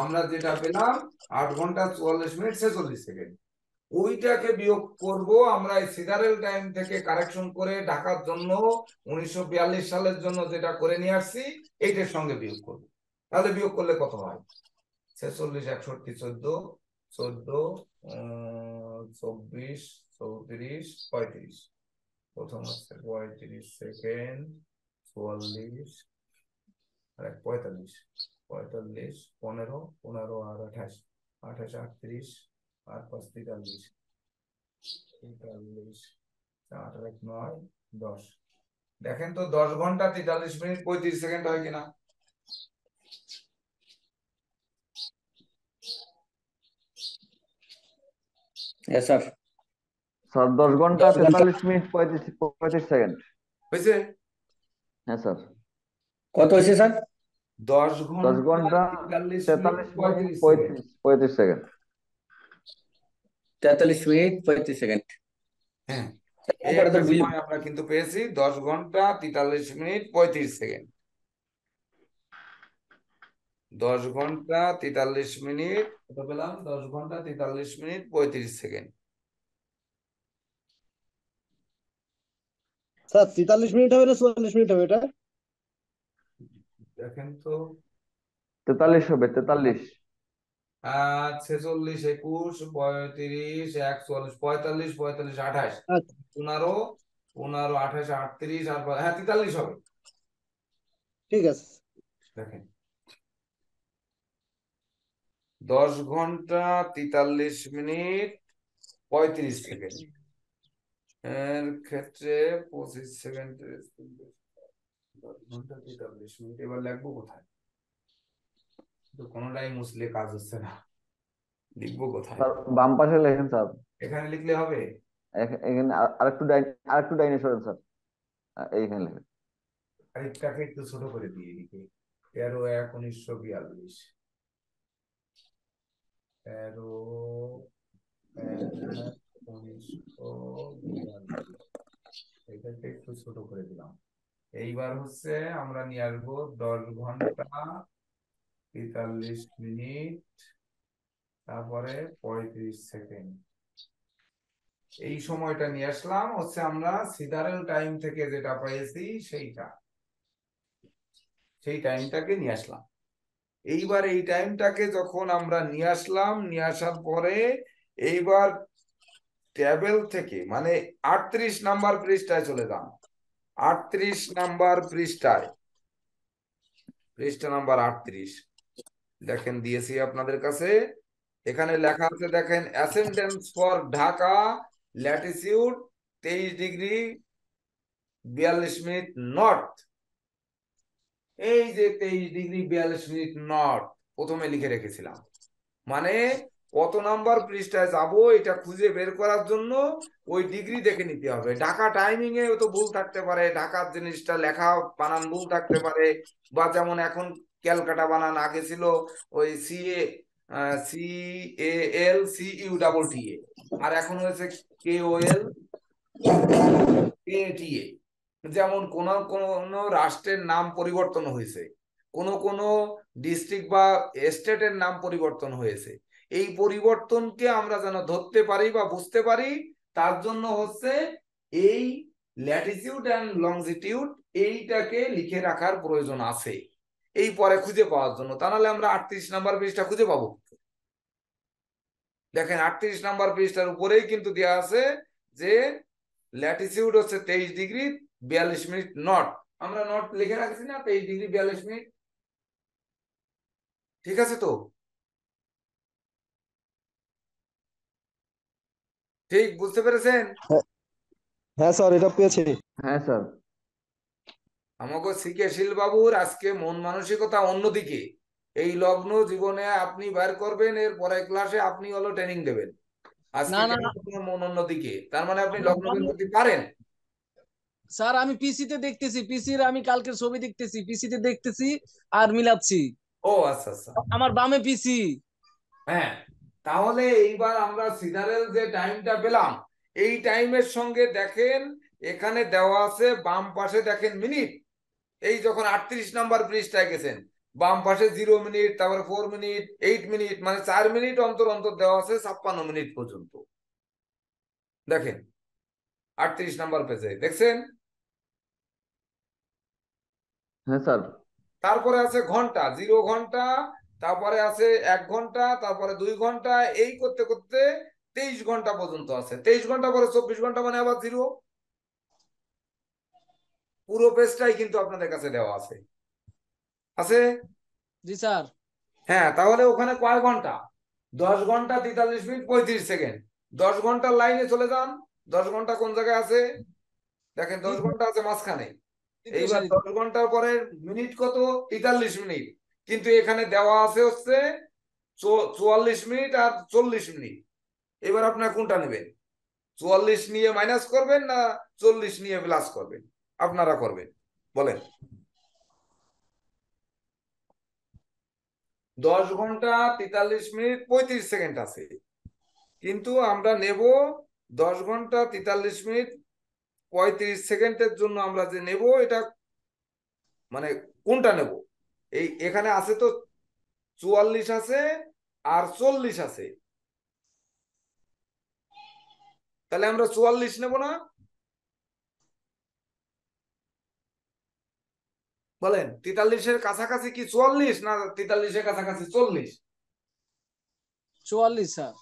S1: আমরা যেটা পেলাম 8 ঘন্টা 44 মিনিট 46 সেকেন্ড। ওইটাকে বিয়োগ করব আমরা এই সিজারেল টাইম থেকে কারেকশন করে ঢাকার জন্য 1942 সালের জন্য যেটা করে নিয়ে আসছি এইটার সঙ্গে বিয়োগ করব। তাহলে বিয়োগ করলে কত হয়? 46 61 14 14 24 34 35। প্রথম হচ্ছে 35 সেকেন্ড 44 আর 45 45 15 15 আর 28 28 38 আর 5 43 43 4 আর 1 9 10। দেখেন তো 10 ঘন্টা 43 মিনিট 35 সেকেন্ড হয় কিনা?
S2: Yes, sir.
S3: স্যার 10 ঘন্টা
S2: 10 ঘন্টা
S3: 43 মিনিট 35 সেকেন্ড
S1: হয়েছে?
S3: হ্যাঁ স্যার।
S2: কত হয়েছে স্যার?
S1: 10
S3: 10
S1: ঘন্টা
S3: ঘন্টা
S1: 43 minute
S3: 43 minute
S1: 35 second.
S3: 35 second.
S2: 43 minute 35 second.
S1: হ্যাঁ, এই
S2: তারপরে
S1: একটা
S2: তো
S1: সময় আমরা কিন্তু পেয়েছি 10 ঘন্টা 43 মিনিট 35 সেকেন্ড। 10 ঘন্টা 43 মিনিট কত পেলাম? 10 ঘন্টা 43 মিনিট 35 সেকেন্ড।
S6: স্যার 43 মিনিট হবে না 44 মিনিট হবে এটা?
S1: দেখেন তো
S3: 43 হবে 43।
S1: 46 21 35 41 45 45 28
S6: আচ্ছা
S1: 15 15 28 38 আর হ্যাঁ 43 হবে।
S6: ঠিক আছে।
S1: দেখেন 10 ঘন্টা 43 মিনিট 35 সেকেন্ড এর ক্ষেত্রে 25 সেকেন্ড। 10 ঘন্টা 43 মিনিট এবার লিখবো কোথায়? তো কোনোটাই মুছলে কাজ হচ্ছে না, লিখবো কোথায়?
S3: স্যার বাম পাশে লেখেন স্যার।
S1: এখানে লিখলে হবে?
S3: এখানে আরেকটু ডাইনে সরেন স্যার। এইখানে লেখেন।
S1: তারিখটাকে একটু ছোট করে দিয়ে লিখে 13/1/1942 13/1/1942 এটাকে একটু ছোট করে দিলাম। এইবার হচ্ছে আমরা নিয়ে আসবো 10 ঘন্টা 43 মিনিট তারপরে 35 সেকেন্ড। এই সময়টা নিয়ে আসলাম হচ্ছে আমরা সিজারেল টাইম থেকে যেটা পেয়েছি সেই টাইমটাকে নিয়ে আসলাম। এইবার এই টাইমটাকে যখন আমরা নিয়ে আসলাম, নিয়ে আসার পরে এইবার টেবিল থেকে মানে 38 নাম্বার পৃষ্ঠায় চলে যান। 38 নাম্বার পৃষ্ঠায়, পৃষ্ঠা নাম্বার 38 দেখেন দিয়েছি আপনাদের কাছে। এখানে লেখা আছে দেখেন ascendance for Dhaka Latitude 23 degree 42 minute north. এই যে 23 ডিগ্রি 42 মিনিট নর্থ প্রথমে লিখে রেখেছিলাম, মানে কত নাম্বার পৃষ্ঠায় যাব এটা খুঁজে বের করার জন্য ওই ডিগ্রি দেখে নিতে হবে। ঢাকা টাইমিং এ তো ভুল থাকতে পারে, ঢাকার জিনিসটা লেখা বানান ভুল থাকতে পারে, বা যেমন এখন ক্যালকাটা বানান, আগে ছিল ওই CALCUTTA আর এখন হয়েছে KOLATA। যেমন কোন কোন রাষ্ট্রের নাম পরিবর্তন হয়েছে, কোন কোন ডিস্ট্রিক্ট বা স্টেটের নাম পরিবর্তন হয়েছে। এই পরিবর্তনকে আমরা যেন ধরতে পারি বা বুঝতে পারি তার জন্য হচ্ছে এই ল্যাটিটিউড এন্ড লংজিটিউড এইটাকে লিখে রাখার প্রয়োজন আছে এই পরে খুঁজে পাওয়ার জন্য। তা নাহলে আমরা 38 নাম্বার পৃষ্ঠা খুঁজে পাবো? দেখেন 38 নাম্বার পৃষ্ঠার উপরেই কিন্তু দেওয়া আছে যে ল্যাটিটিউড হচ্ছে 23 ডিগ্রি 42 মিনিট নর্থ। আমরা নর্থ লিখে রাখছি না, 23 ডিগ্রি 42 মিনিট। ঠিক আছে তো? ঠিক বুঝতে পেরেছেন?
S7: হ্যাঁ স্যার, এটা পেয়েছি।
S3: হ্যাঁ স্যার।
S1: আমাকে শিকেশীল বাবুর আজকে মন মানসিকতা অন্যদিকে। এই লগ্ন জীবনে আপনি বের করবেন, এর পরের ক্লাসে আপনি হলো ট্রেনিং দেবেন। আজকে
S4: না না
S1: কেন আপনার মন অন্যদিকে? তার মানে আপনি
S4: আমার
S1: লগ্ন
S4: মনে
S1: বিন্দুটি পারেন।
S4: স্যার আমি পিসিতে দেখতেছি, পিসির আমি কালকের ছবি দেখতেছি, পিসিতে দেখতেছি আর মিলাচ্ছি।
S1: ও আচ্ছা আচ্ছা।
S4: আমার বামে পিসি।
S1: হ্যাঁ, তাহলে এইবার আমরা সিনারেল যে টাইমটা পেলাম, এই টাইমের সঙ্গে দেখেন এখানে দেওয়া আছে বাম পাশে দেখেন মিনিট। এই যখন 38 নাম্বার পৃষ্ঠায় গেছেন, বাম পাশে 0 মিনিট, তারপরে 4 মিনিট, 8 মিনিট, মানে 4 মিনিট অন্তর অন্তর দেওয়া আছে 56 মিনিট পর্যন্ত। দেখেন 38 নাম্বার পেজে দেখছেন।
S3: হ্যাঁ স্যার।
S1: তারপরে আছে ঘন্টা, 0 ঘন্টা, তারপরে আছে 1 ঘন্টা, তারপরে 2 ঘন্টা, এই করতে করতে 23 ঘন্টা পর্যন্ত আছে। 23 ঘন্টা পরে 24 ঘন্টা, মানে আবার 0। পুরো পেজটাই কিন্তু আপনাদের কাছে দেওয়া আছে, আছে।
S4: জি স্যার।
S1: হ্যাঁ, তাহলে ওখানে কয় ঘন্টা? 10 ঘন্টা 43 মিনিট 35 সেকেন্ড। 10 ঘন্টার লাইনে চলে যান। 10 ঘন্টা কোন জায়গায় আছে? দেখেন 10 ঘন্টা আছে মাঝখানে।
S4: তৃতীয়
S1: এইবার
S4: সারিতে।
S1: 10 ঘন্টার পরে মিনিট কত? 43 মিনিট। কিন্তু এখানে দেওয়া আছে হচ্ছে 44 মিনিট আর 40 মিনিট। এবার আপনার কোনটা নেবেন? 44 নিয়ে মাইনাস করবেন না 40 নিয়ে প্লাস করবেন? আপনারা করবেন, বলেন। 10 ঘন্টা 43 মিনিট 35 সেকেন্ড আছে, কিন্তু আমরা নেব 10 ঘন্টা 43 মিনিট 35 সেকেন্ডের জন্য আমরা যে নেব, এটা মানে কোনটা নেব? এই এখানে আছে তো 44 আছে আর 40 আছে, তাহলে আমরা 44 নেব না? বলেন, 43-এর কাছাকাছি কি 44, না 43-এর কাছাকাছি 40?
S4: 44 স্যার।